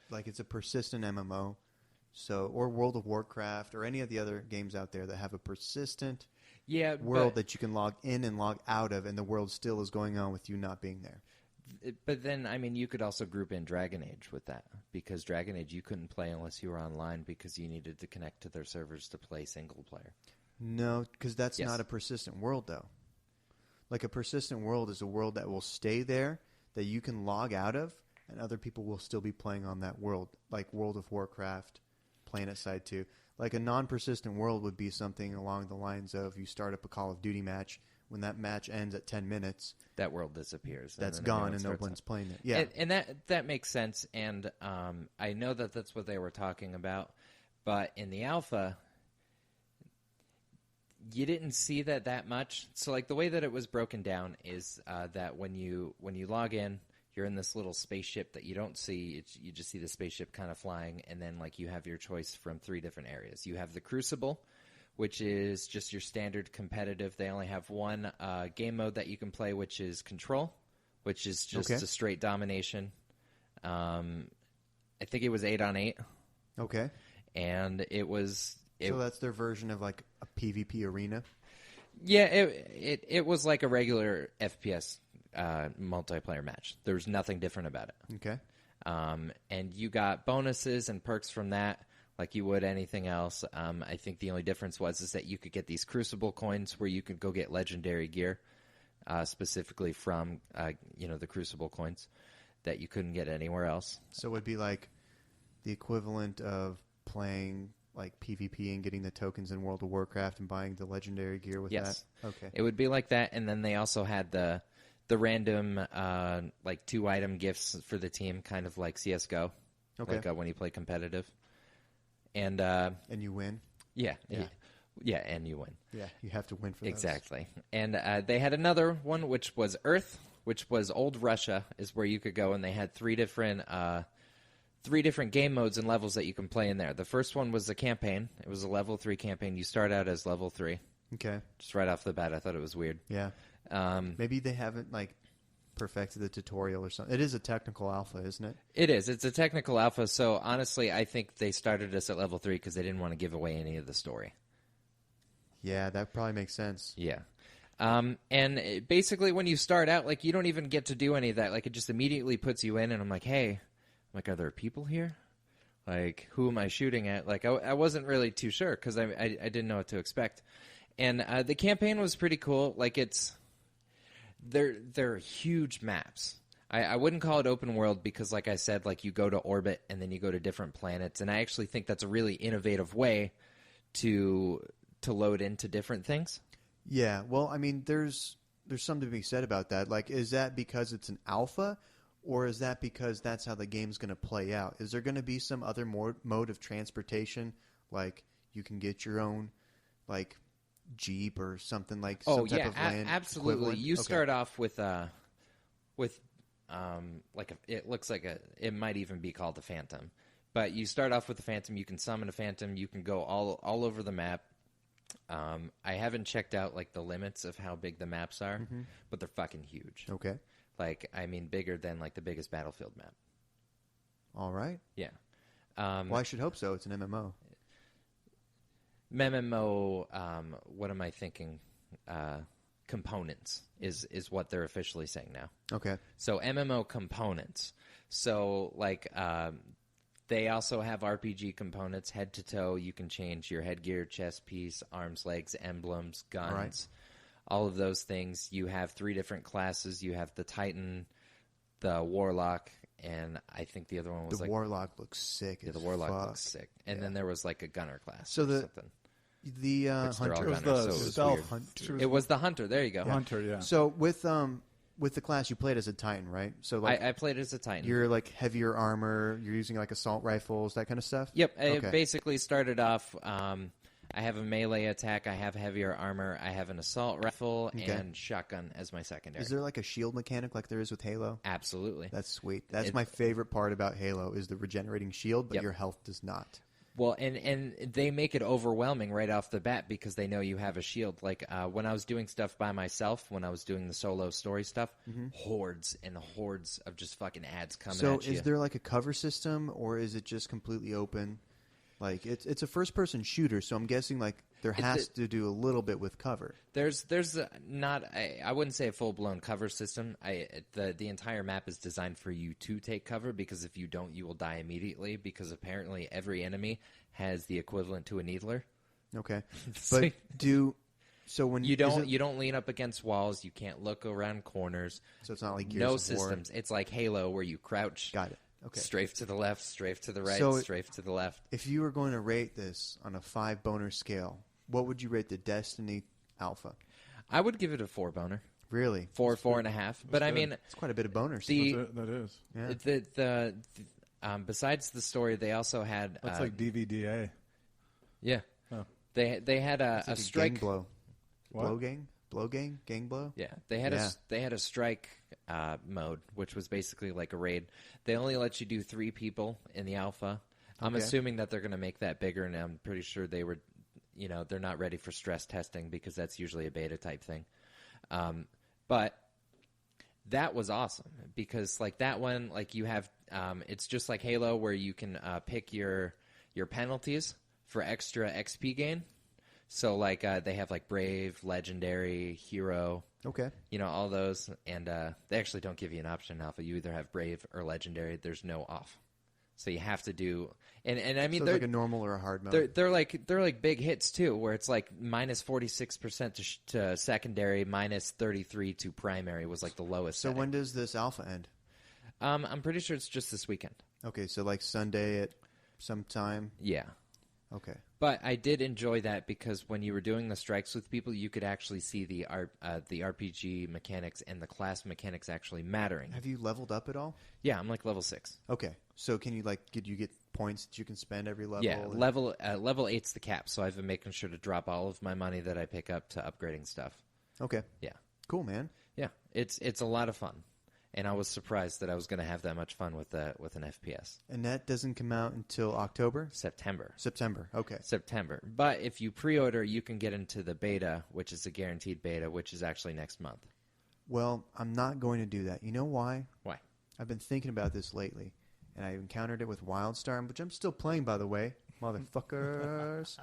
Like it's a persistent MMO. So, or World of Warcraft, or any of the other games out there that have a persistent world that you can log in and log out of, and the world still is going on with you not being there. But then, I mean, you could also group in Dragon Age with that, because Dragon Age you couldn't play unless you were online because you needed to connect to their servers to play single player. No, because that's not a persistent world, though. Like a persistent world is a world that will stay there, that you can log out of, and other people will still be playing on that world, like World of Warcraft, PlanetSide 2. Like a non-persistent world would be something along the lines of you start up a Call of Duty match. When that match ends at 10 minutes, that world disappears. That's gone, and no one's playing it. Yeah, and that makes sense. And I know that that's what they were talking about. But in the alpha, you didn't see that much. So, like the way that it was broken down is that when you log in, you're in this little spaceship that you don't see. You just see the spaceship kind of flying, and then like you have your choice from 3 different areas. You have the Crucible, which is just your standard competitive. They only have one game mode that you can play, which is Control, which is just a straight domination. I think it was 8-on-8. Okay. And it was... So that's their version of like a PvP arena? Yeah, it was like a regular FPS multiplayer match. There was nothing different about it. Okay. And you got bonuses and perks from that, like you would anything else. I think the only difference was that you could get these Crucible coins where you could go get legendary gear, specifically from the Crucible coins that you couldn't get anywhere else. So it would be like the equivalent of playing like PvP and getting the tokens in World of Warcraft and buying the legendary gear with that? Okay. It would be like that, and then they also had the random like 2-item gifts for the team, kind of like CS:GO, like when you play competitive. And you win? Yeah, and you win. Yeah, you have to win for those. Exactly. And they had another one, which was Earth, which was old Russia, is where you could go, and they had 3 different game modes and levels that you can play in there. The first one was the campaign. It was a level 3 campaign. You start out as level 3. Okay. Just right off the bat, I thought it was weird. Yeah. Maybe they haven't like perfected the tutorial or something. It is a technical alpha, isn't it? It is. It's a technical alpha. So honestly, I think they started us at level 3 because they didn't want to give away any of the story. Yeah, that probably makes sense. Yeah. And basically, when you start out, like you don't even get to do any of that. Like it just immediately puts you in, and I'm like, hey, are there people here? Like, who am I shooting at? Like, I wasn't really too sure because I didn't know what to expect. And the campaign was pretty cool. Like they're huge maps. I wouldn't call it open world because, like I said, like you go to orbit and then you go to different planets, and I actually think that's a really innovative way to load into different things. Yeah, well, I mean, there's something to be said about that. Like, is that because it's an alpha, or is that because that's how the game's going to play out? Is there going to be some other mode of transportation, like you can get your own, like, Jeep or something like some type of land absolutely. equivalent? You start off with it looks like it might even be called the Phantom, but you start off with the Phantom. You can summon a Phantom. You can go all over the map. I haven't checked out like the limits of how big the maps are, but they're fucking huge. Okay. Like, I mean, bigger than like the biggest Battlefield map. All right. Yeah. Well, I should hope so. It's an MMO. MMO, what am I thinking? Components is what they're officially saying now. Okay. So MMO components. So like they also have RPG components, head to toe. You can change your headgear, chest piece, arms, legs, emblems, guns, all of those things. You have 3 different classes. You have the Titan, the Warlock, and I think the other one was the Warlock looks sick. Yeah, the Warlock looks sick. And then there was like a gunner class. So or something. The hunter was the stealth hunter. It was the hunter. There you go. Hunter, yeah. So with the class you played as a Titan, right? So like I played as a Titan. You're like heavier armor. You're using like assault rifles, that kind of stuff. Yep. It basically started off. I have a melee attack. I have heavier armor. I have an assault rifle and shotgun as my secondary. Is there like a shield mechanic like there is with Halo? Absolutely. That's sweet. That's my favorite part about Halo is the regenerating shield, but your health does not. Well, and they make it overwhelming right off the bat because they know you have a shield. Like when I was doing stuff by myself, when I was doing the solo story stuff, hordes and hordes of just fucking ads coming at you. So is there like a cover system, or is it just completely open? Like it's a first-person shooter, so I'm guessing like there has to do a little bit with cover. There's not I wouldn't say a full-blown cover system. The entire map is designed for you to take cover because if you don't, you will die immediately because apparently every enemy has the equivalent to a needler. Okay, but when you don't lean up against walls, you can't look around corners. So it's not like Gears no of War. systems. It's like Halo where you crouch. Got it. Okay. Strafe to the left, strafe to the right, strafe to the left. If you were going to rate this on a 5 boner scale, what would you rate the Destiny Alpha? I would give it a 4 boner. Really? 4.5. But I mean, it's quite a bit of boners. That is. Yeah. Besides the story, they also had That's like DVDA. Yeah. Oh. They had It's like a strike. Gang blow. What? Blow gang? Gang blow? Yeah, they had a strike mode, which was basically like a raid. They only let you do 3 people in the alpha. I'm assuming that they're going to make that bigger, and I'm pretty sure they were, they're not ready for stress testing because that's usually a beta type thing. But that was awesome because like that one, like you have, it's just like Halo where you can pick your penalties for extra XP gain. So, like, they have, like, Brave, Legendary, Hero. Okay. All those. And they actually don't give you an option in Alpha. You either have Brave or Legendary. There's no off. So you have to do... And I mean, so they're... like a normal or a hard mode? They're like big hits, too, where it's, like, minus 46% to secondary, minus 33 to primary was, like, the lowest So setting. when does this alpha end? I'm pretty sure it's just this weekend. Okay, so, like, Sunday at some time? Yeah. Okay. But I did enjoy that because when you were doing the strikes with people, you could actually see the RPG mechanics and the class mechanics actually mattering. Have you leveled up at all? Yeah, I'm like level 6. Okay. So can you get points that you can spend every level? Yeah, level 8's the cap, so I've been making sure to drop all of my money that I pick up to upgrading stuff. Okay. Yeah. Cool, man. Yeah, it's a lot of fun. And I was surprised that I was going to have that much fun with an FPS. And that doesn't come out until October? September. Okay. September. But if you pre-order, you can get into the beta, which is a guaranteed beta, which is actually next month. Well, I'm not going to do that. You know why? Why? I've been thinking about this lately, and I encountered it with WildStar, which I'm still playing, by the way. Motherfuckers.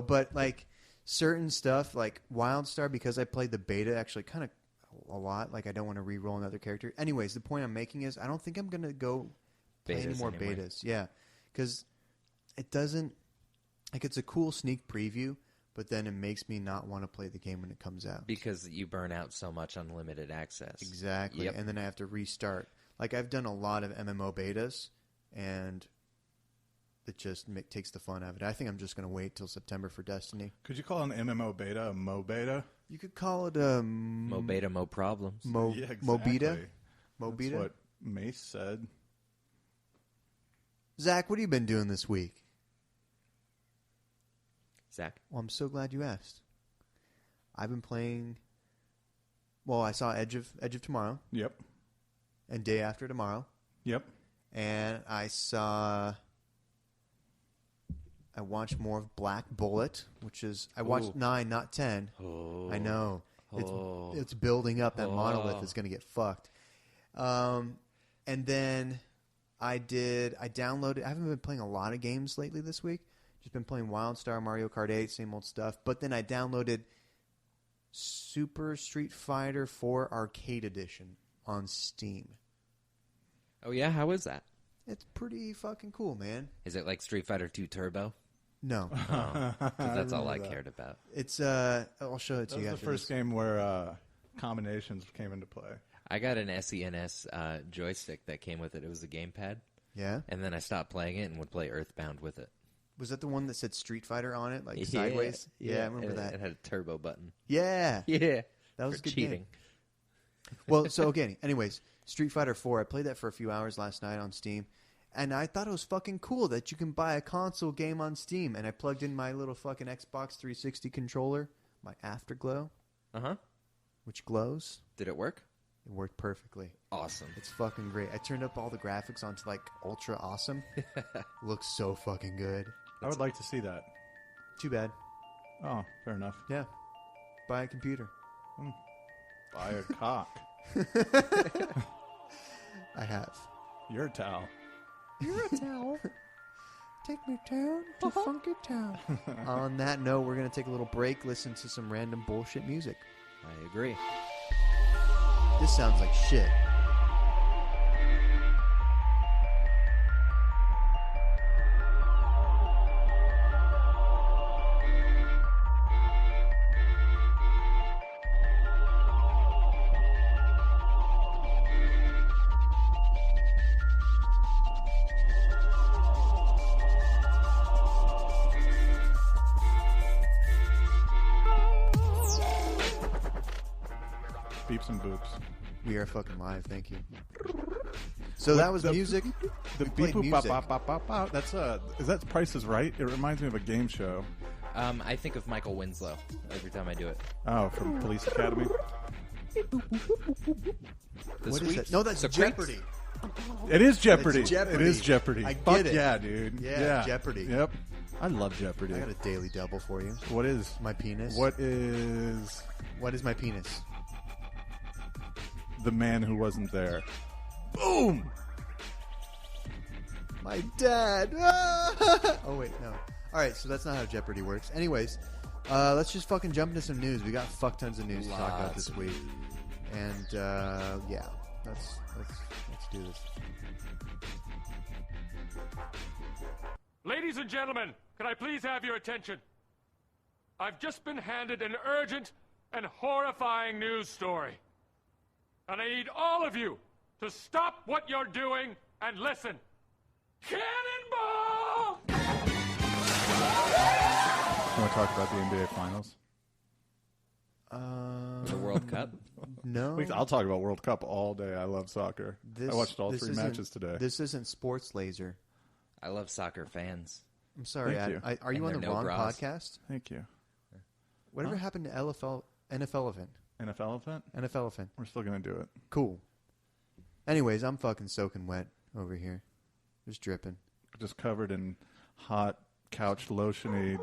But, like, certain stuff, like WildStar, because I played the beta actually kind of a lot. Like, I don't want to re-roll another character. Anyways, the point I'm making is I don't think I'm going to go play any more betas. Yeah, because it doesn't... Like, it's a cool sneak preview, but then it makes me not want to play the game when it comes out. Because you burn out so much unlimited access. Exactly. Yep. And then I have to restart. Like, I've done a lot of MMO betas, and it just takes the fun out of it. I think I'm just going to wait till September for Destiny. Could you call an MMO beta a Mo beta? You could call it a... Mo beta, mo problems. Yeah, exactly. Mobeta? That's Mobeta? what Mace said. Zach, what have you been doing this week? Zach? Well, I'm so glad you asked. I've been playing... Well, I saw Edge of Tomorrow. Yep. And Day After Tomorrow. Yep. And I watched more of Black Bullet, which is... I watched 9, not 10. Oh. I know. It's building up. That monolith is going to get fucked. And then I downloaded... I haven't been playing a lot of games lately this week. Just been playing WildStar, Mario Kart 8, same old stuff. But then I downloaded Super Street Fighter 4 Arcade Edition on Steam. Oh, yeah? How is that? It's pretty fucking cool, man. Is it like Street Fighter 2 Turbo? No. 'Cause that's all I cared about. It's I'll show it to That you was after the first this. game where combinations came into play. I got an SENS joystick that came with it. It was a gamepad. Yeah? And then I stopped playing it and would play Earthbound with it. Was that the one that said Street Fighter on it, like sideways? Yeah, I remember that. It had a turbo button. Yeah. Yeah. That was for a good cheating. game. Well, so again, anyways, Street Fighter 4, I played that for a few hours last night on Steam, And I thought it was fucking cool that you can buy a console game on Steam. And I plugged in my little fucking Xbox 360 controller, my Afterglow, which glows. Did it work? It worked perfectly. Awesome. It's fucking great. I turned up all the graphics onto like ultra awesome. Looks so fucking good. I would like to see that. Too bad. Oh, fair enough. Yeah. Buy a computer. Buy a cock. I have. Your towel. You're a towel. Take me down to Funky Town. On that note, we're going to take a little break, listen to some random bullshit music. I agree. This sounds like shit. Beeps and boops. We are fucking live, thank you. So that was music. The We beep played boop music. bop bop bop bop. That's is that Price is Right? It reminds me of a game show. I think of Michael Winslow every time I do it. Oh, from Police Academy. The What is sweeps? that? No, that's The creeps? Jeopardy. It is Jeopardy. It's Jeopardy. It is Jeopardy. I get Fuck it. yeah, dude. Yeah, Jeopardy. Yep. I love Jeopardy. I got a daily double for you. What is My penis. What is What is my penis? the man who wasn't there? Boom. My dad. Oh, wait, no. All right, so that's not how Jeopardy works. Anyways, let's just fucking jump into some news. We got fuck tons of news to talk about this week. And, yeah, let's do this. Ladies and gentlemen, can I please have your attention? I've just been handed an urgent and horrifying news story. And I need all of you to stop what you're doing and listen. Cannonball! You want to talk about the NBA Finals? The World Cup? No. I'll talk about World Cup all day. I love soccer. I watched all three matches today. This isn't Sports Laser. I love soccer fans. I'm sorry, Thank Adam. Are you And on the they're no wrong bras. podcast? Thank you. Whatever happened to NFL event? NFL event? NFL event. We're still going to do it. Cool. Anyways, I'm fucking soaking wet over here. Just dripping. Just covered in hot, couch lotiony,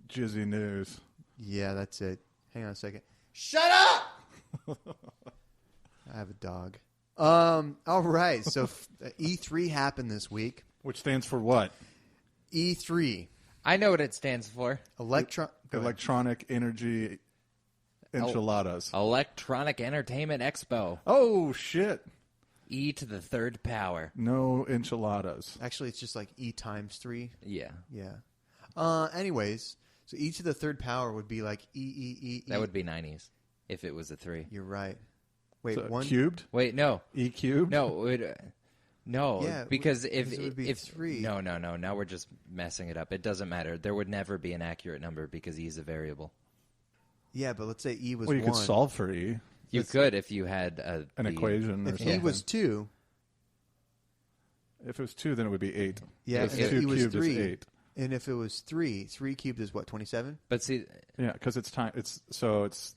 jizzy news. Yeah, that's it. Hang on a second. Shut up! I have a dog. All right. So E3 happened this week. Which stands for what? E3. I know what it stands for. Electronic Energy Enchiladas. Electronic Entertainment Expo. Oh, shit. E to the third power. No enchiladas. Actually, it's just like E times 3. Yeah. Yeah. Anyways, so E to the third power would be like E. That would be 90s if it was a 3. You're right. Wait, So, one cubed? Wait, no. E cubed? No, it would, no, Yeah, because because if it would be if 3. No. Now we're just messing it up. It doesn't matter. There would never be an accurate number because E is a variable. Yeah, but let's say E was Well, you 1. could solve for E. You could if you had An equation or If something. E was 2, If it was 2, then it would be 8. yeah, If and if 2 E was cubed 3, is 8. and if it was 3 cubed is what, 27? But see, Yeah, because it's time. It's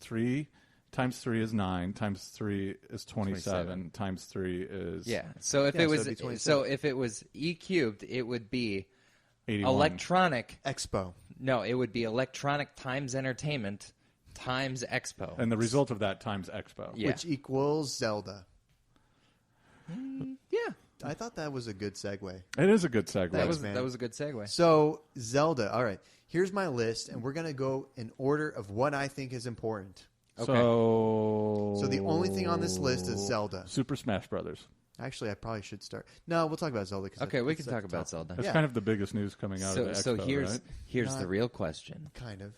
3 times 3 is 9 times 3 is 27 times 3 is yeah. So if Yeah, it so was it'd be 27. so if it was E cubed, it would be 81. electronic. Expo. No, it would be electronic times entertainment times expo. And the result of that times Expo. Yeah. Which equals Zelda. Yeah, I thought that was a good segue. It is a good segue. that was a good segue. So, Zelda. All right. Here's my list, and we're going to go in order of what I think is important. So So the only thing on this list is Zelda. Super Smash Brothers. Actually, I probably should start. No, we'll talk about Zelda. Okay, we can talk about Zelda. That's Yeah. kind of the biggest news coming out of the So Expo, here's right? here's the real question: Kind of.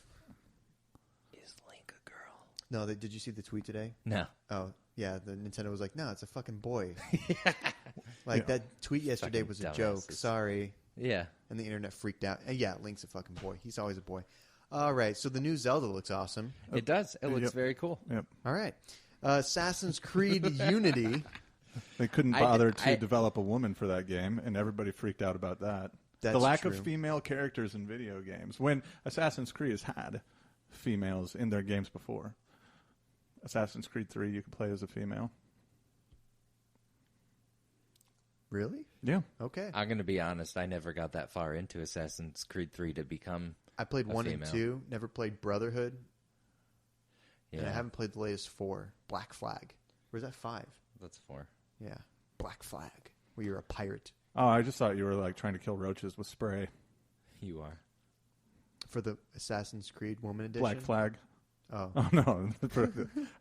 Is Link a girl? No, did you see the tweet today? No. Oh, yeah. The Nintendo was like, no, it's a fucking boy. Like, that tweet yesterday Fucking was a joke. dumbasses. Sorry. Yeah. And the internet freaked out. And yeah, Link's a fucking boy. He's always a boy. All right. So the new Zelda looks awesome. It does. It looks Yep. very cool. Yep. All right. Assassin's Creed Unity They couldn't bother to develop a woman for that game, and everybody freaked out about that. That's the lack true. of female characters in video games. When Assassin's Creed has had females in their games before. Assassin's Creed 3, you could play as a female. Really? Yeah. Okay. I'm going to be honest. I never got that far into Assassin's Creed 3 to become I played a 1 female. and 2. Never played Brotherhood. Yeah, And I haven't played the latest 4. Black Flag. Where's that 5? that's 4. Yeah. Black Flag. Where you're a pirate. Oh, I just thought you were like trying to kill roaches with spray. You are. For the Assassin's Creed Woman Edition? Black Flag. Oh. Oh, no.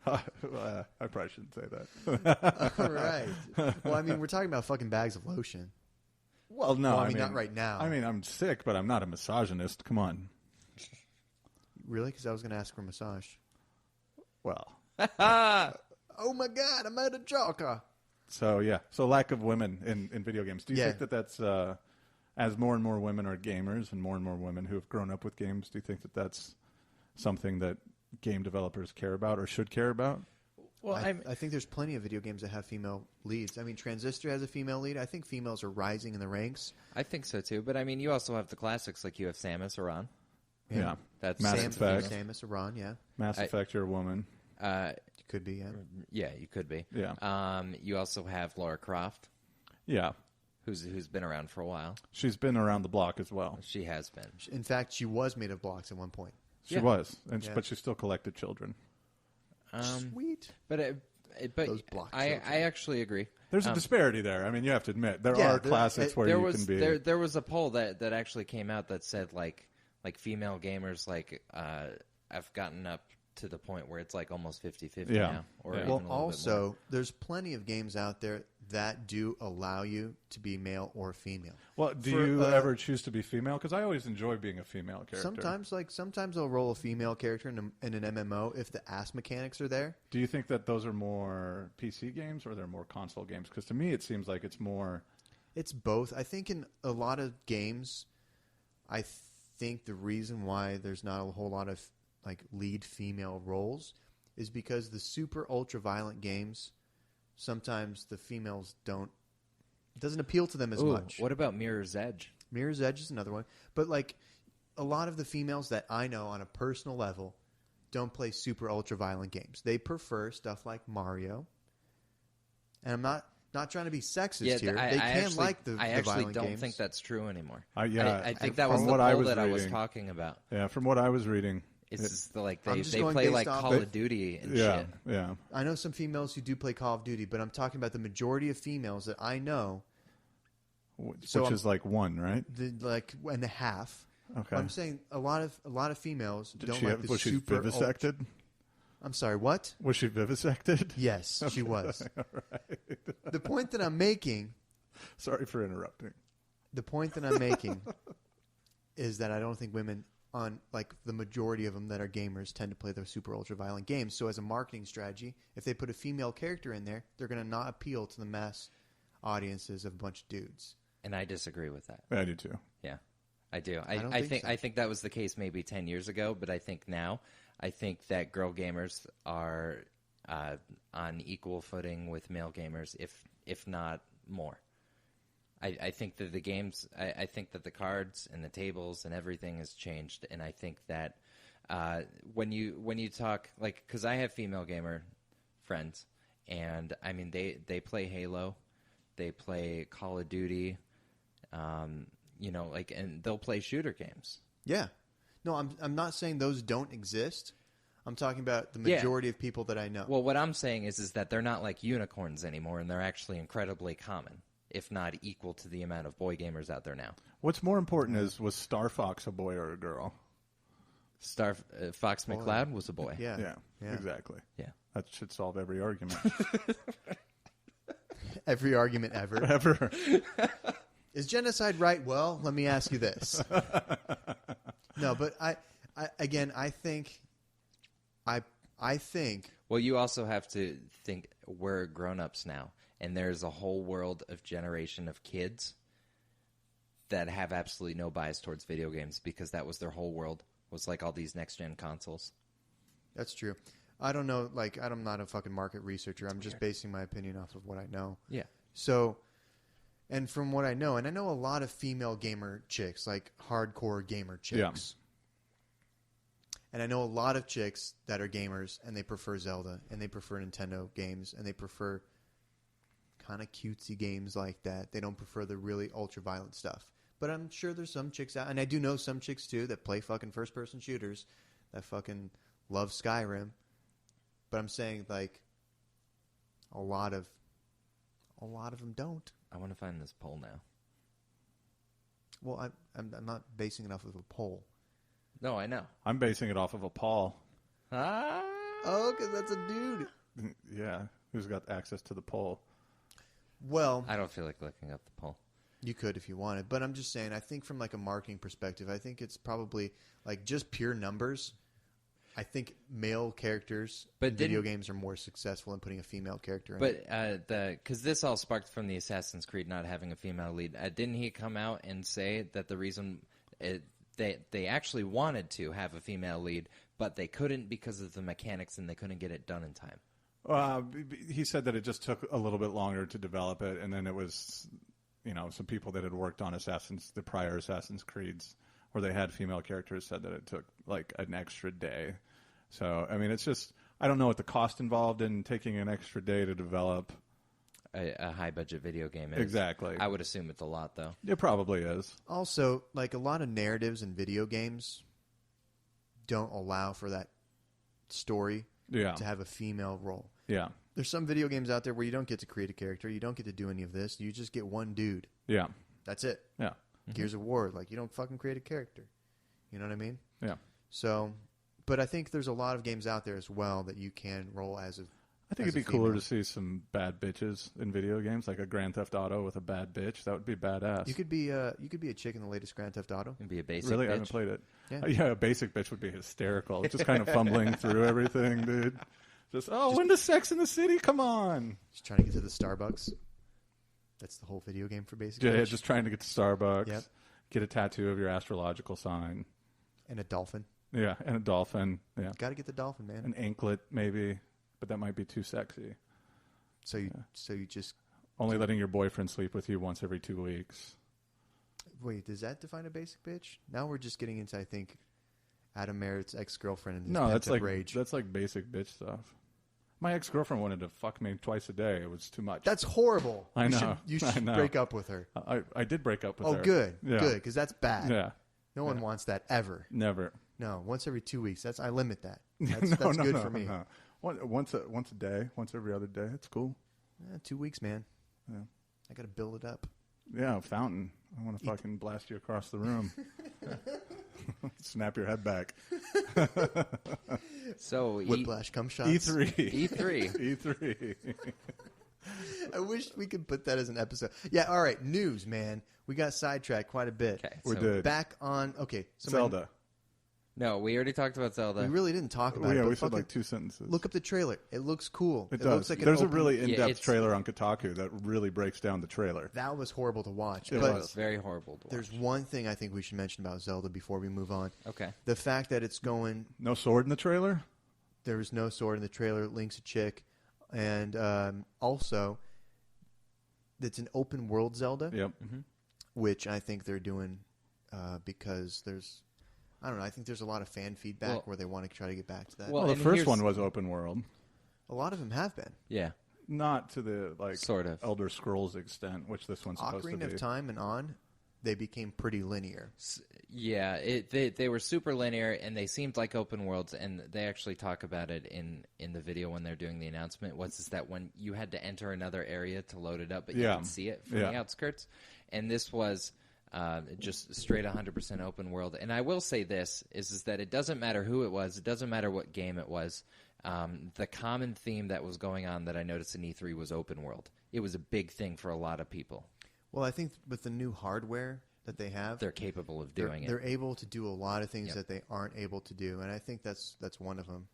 I probably shouldn't say that. All right. Well, I mean, we're talking about fucking bags of lotion. Well, no. Well, I mean, not right now. I mean, I'm sick, but I'm not a misogynist. Come on. Really? Because I was going to ask for a massage. Well. Oh, my God. I'm at a joker. So, yeah. So, lack of women in video games. Do you Yeah. think that that's, as more and more women are gamers and more women who have grown up with games, do you think that that's something that game developers care about or should care about? Well, I think there's plenty of video games that have female leads. I mean, Transistor has a female lead. I think females are rising in the ranks. I think so too. But I mean, you also have the classics like you have Samus Aran. Yeah. That's Mass Sam, Effect. Samus Aran, yeah. Mass Effect, you're a woman. Could be, yeah. Yeah, you could be. Yeah. You also have Lara Croft, Yeah. who's been around for a while. She's been around the block as well. She has been. In fact, she was made of blocks at one point. She Yeah. was, Yeah. but she still collected children. Sweet. But Those block children. I actually agree. There's a disparity there. I mean, you have to admit there Yeah, are classics where there you was can be. there was a poll that actually came out that said like female gamers have gotten up to the point where it's like almost 50-50 Yeah. now. Or Yeah. even Well, a little bit more. also, there's plenty of games out there that do allow you to be male or female. Well, do For, you ever choose to be female? Because I always enjoy being a female character. Sometimes they'll roll a female character in an MMO if the ass mechanics are there. Do you think that those are more PC games or they're more console games? Because to me, it seems like it's more. It's both. I think in a lot of games, I think the reason why there's not a whole lot of like lead female roles is because the super ultra violent games, sometimes the females don't. It doesn't appeal to them as Ooh, much. what about Mirror's Edge? Mirror's Edge is another one. But like a lot of the females that I know on a personal level don't play super ultra violent games. They prefer stuff like Mario. And I'm not trying to be sexist here. They can like the I actually violent don't games. think that's true anymore. Yeah, I think that was from the what I poll was that I was reading. talking about. Yeah, from what I was reading. It's just like I'm they just they going play based like off- Call of Duty and shit. Yeah. I know some females who do play Call of Duty, but I'm talking about the majority of females that I know, Which So is like one, right? like and a half. Okay. I'm saying a lot of females Did don't she like have, the was she super vivisected? I'm sorry, what? Was she vivisected? Yes, she was. The point that I'm making, Sorry for interrupting. the point that I'm making is that I don't think women on like the majority of them that are gamers tend to play those super ultra violent games. So as a marketing strategy, if they put a female character in there, they're going to not appeal to the mass audiences of a bunch of dudes. And I disagree with that. I do too. Yeah, I do. don't I think think so. I think that was the case maybe 10 years ago, but I think now, I think that girl gamers are on equal footing with male gamers, if not more. I think that the games, I think that the cards and the tables and everything has changed, and I think that when you talk like, because I have female gamer friends, and I mean they play Halo, they play Call of Duty. Like, and they'll play shooter games. Yeah. No, I'm not saying those don't exist. I'm talking about the majority of people that I know. Well, what I'm saying is that they're not like unicorns anymore, and they're actually incredibly common, if not equal to the amount of boy gamers out there now. What's more important is, was Star Fox a boy or a girl? Fox McCloud was a boy. Yeah. Exactly. Yeah. That should solve every argument. Every argument ever. Ever. Is genocide right? Well, let me ask you this. No, but I think Well, you also have to think we're grown-ups now, and there's a whole world of generation of kids that have absolutely no bias towards video games because that was their whole world, was like all these next-gen consoles. that's true. I don't know. Like, I'm not a fucking market researcher. I'm just basing my opinion off of what I know. Yeah. So, and from what I know, and I know a lot of female gamer chicks, like hardcore gamer chicks. Yeah. And I know a lot of chicks that are gamers, and they prefer Zelda, and they prefer Nintendo games, and they prefer kind of cutesy games like that. They don't prefer the really ultra-violent stuff. But I'm sure there's some chicks out, and I do know some chicks, too, that play fucking first-person shooters, that fucking love Skyrim. But I'm saying, like, a lot of them don't. I want to find this poll now. Well, I'm not basing it off of a poll. No, I know. I'm basing it off of a Paul. Ah. Oh, because that's a dude. Yeah, who's got access to the poll. Well, I don't feel like looking up the poll. you could if you wanted. But I'm just saying, I think from like a marketing perspective, I think it's probably like just pure numbers. I think male characters in video games are more successful in putting a female character in. But because this all sparked from the Assassin's Creed not having a female lead, didn't he come out and say that the reason they actually wanted to have a female lead, but they couldn't because of the mechanics and they couldn't get it done in time? He said that it just took a little bit longer to develop it, and then it was, some people that had worked on the prior Assassin's Creeds, where they had female characters, said that it took like an extra day. So, I mean, it's just, I don't know what the cost involved in taking an extra day to develop A high-budget video game is. Exactly. I would assume it's a lot, though. It probably is. Also, like a lot of narratives in video games don't allow for that story to have a female role. Yeah. There's some video games out there where you don't get to create a character. You don't get to do any of this. You just get one dude. Yeah. That's it. Yeah. Gears of War, like you don't fucking create a character. You know what I mean? Yeah. So, but I think there's a lot of games out there as well that you can roll as a I think it'd be cooler to see some bad bitches in video games, like a Grand Theft Auto with a bad bitch. That would be badass. You could be a chick in the latest Grand Theft Auto. And be a basic Really? bitch. I haven't played it. Yeah. Yeah, a basic bitch would be hysterical. Just kind of fumbling through everything, dude. When does Sex in the City? Come on. Just trying to get to the Starbucks. That's the whole video game for basic Yeah, bitch. just trying to get to Starbucks. Yep. Get a tattoo of your astrological sign. And a dolphin. Yeah, and a dolphin. Yeah. Got to get the dolphin, man. An anklet, maybe, but that might be too sexy. So you just only letting your boyfriend sleep with you once every 2 weeks. Wait, does that define a basic bitch? Now we're just getting into, I think, Adam Merritt's ex-girlfriend and his that's like rage. That's like basic bitch stuff. My ex-girlfriend wanted to fuck me twice a day. It was too much. That's horrible. I know. You should I know. break up with her. I did break up with her. Oh, good. Yeah. Good, because that's bad. Yeah. No one wants that ever. Never. No, once every 2 weeks. I limit that. That's, no, that's no, good no, for me. No. Once a day, once every other day. It's cool. 2 weeks, man. Yeah. I got to build it up. Yeah, fountain. I want to fucking blast you across the room. Snap your head back. So Whiplash cum shots. E3. E3. E3. I wish we could put that as an episode. Yeah, all right. News, man. We got sidetracked quite a bit. Okay, We so did. Back on, okay. Zelda. No, we already talked about Zelda. We really didn't talk about it. Yeah, but we said fucking like 2 sentences. Look up the trailer. It looks cool. It looks does. like an There's a open- really in-depth it's- trailer on Kotaku that really breaks down the trailer. That was horrible to watch. It but was. It's very horrible to watch. there's one thing I think we should mention about Zelda before we move on. Okay. The fact that it's going, No sword in the trailer? there was no sword in the trailer. Link's a chick. And also, it's an open world Zelda, Yep. which I think they're doing because there's, I don't know, I think there's a lot of fan feedback where they want to try to get back to that. Well, Well, the and first here's- one was open world. A lot of them have been. Yeah. Not to the Sort of. Elder Scrolls extent, which this one's supposed to Ocarina be. of Time and on, they became pretty linear. Yeah, they were super linear, and they seemed like open worlds, and they actually talk about it in the video when they're doing the announcement. Is that when you had to enter another area to load it up, but you Yeah. could see it from the outskirts? And this was just straight 100% open world. And I will say this, is that it doesn't matter who it was, it doesn't matter what game it was, the common theme that was going on that I noticed in E3 was open world. It was a big thing for a lot of people. Well, I think with the new hardware that they have, They're capable of doing they're it. able to do a lot of things Yep. that they aren't able to do, and I think that's one of them.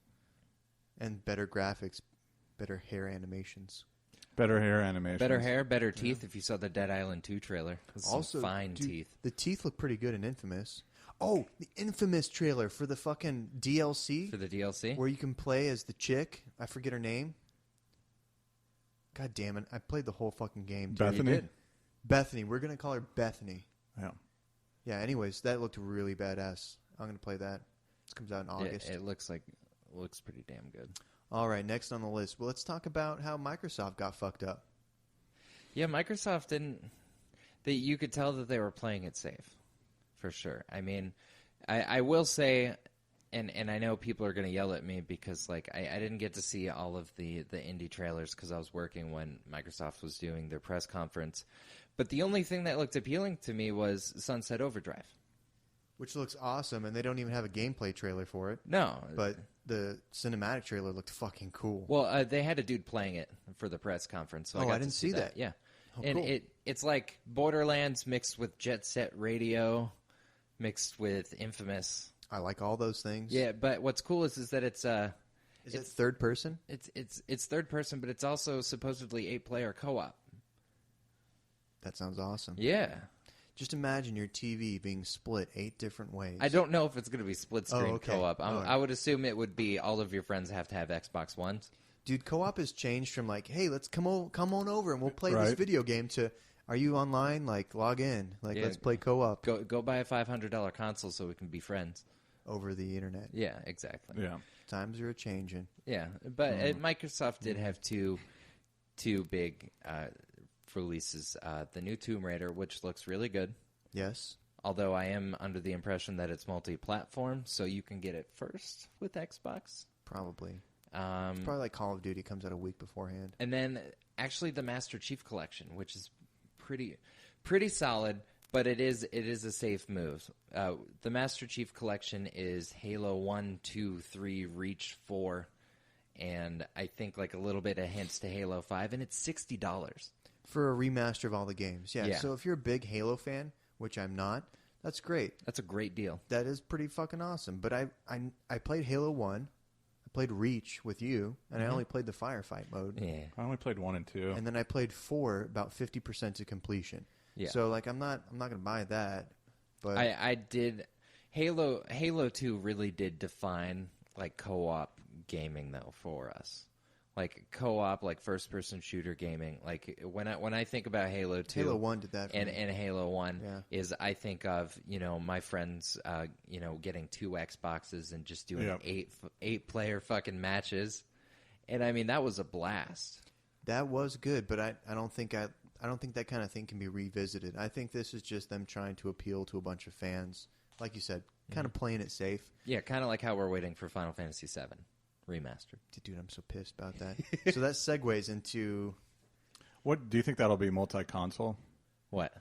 And better graphics, better hair animations. Better hair animation. Better hair, better teeth. If you saw the Dead Island 2 trailer, Also, fine dude, teeth. The teeth look pretty good in Infamous. Oh, the Infamous trailer for the fucking DLC. For the DLC? Where you can play as the chick. I forget her name. God damn it. I played the whole fucking game. Too. Bethany? You did. Bethany. We're going to call her Bethany. Yeah. Yeah, anyways, that looked really badass. I'm going to play that. This comes out in August. It looks pretty damn good. All right, next on the list. Well, let's talk about how Microsoft got fucked up. Yeah, Microsoft didn't... You could tell that they were playing it safe. For sure. I mean, I will say... And I know people are going to yell at me because, like, I didn't get to see all of the indie trailers because I was working when Microsoft was doing their press conference. But the only thing that looked appealing to me was Sunset Overdrive. Which looks awesome, and they don't even have a gameplay trailer for it. No. But the cinematic trailer looked fucking cool. Well, they had a dude playing it for the press conference. So I didn't see that. Yeah. Oh, and cool. it's like Borderlands mixed with Jet Set Radio mixed with Infamous. I like all those things. Yeah, but what's cool is that it's Is it third person? It's third person, but it's also supposedly 8-player co-op. That sounds awesome. Yeah. Just imagine your TV being split 8 different ways. I don't know if it's going to be split screen okay. co-op. All right. I would assume it would be all of your friends have to have Xbox Ones. Dude, co-op has changed from like, hey, let's come on over and we'll play this Right. video game to, are you online? Like, log in. Like, Yeah. let's play co-op Go buy a $500 console so we can be friends. over the internet. Yeah, exactly. Yeah. Times are a-changing. Yeah, but Microsoft did have two big releases. The new Tomb Raider, which looks really good. Yes. Although I am under the impression that it's multi-platform, so you can get it first with Xbox. Probably. It's probably like Call of Duty comes out a week beforehand. And then actually the Master Chief Collection, which is pretty solid, but it is a safe move. The Master Chief Collection is Halo 1, 2, 3, Reach 4, and I think like a little bit of hints to Halo 5, and it's $60. For a remaster of all the games. Yeah. Yeah. So if you're a big Halo fan, which I'm not, that's great. That's a great deal. That is pretty fucking awesome. But I played Halo 1. I played Reach with you, and I only played the firefight mode. Yeah. I only played 1 and 2. And then I played 4 about 50% to completion. Yeah. So like I'm not going to buy that. But I did Halo 2 really did define like co-op gaming though for us. Like co-op, like first-person shooter gaming. Like when I think about Halo 2, Halo 1 did that for and me. Halo 1 Yeah. is I think of my friends getting 2 Xboxes and just doing Yep. 8-player fucking matches, and I mean that was a blast. That was good, but I don't think that kind of thing can be revisited. I think this is just them trying to appeal to a bunch of fans. Like you said, kind of playing it safe. Yeah, kind of like how we're waiting for Final Fantasy VII remastered. Dude, I'm so pissed about that. So that segues into What do you think that'll be multi-console? What?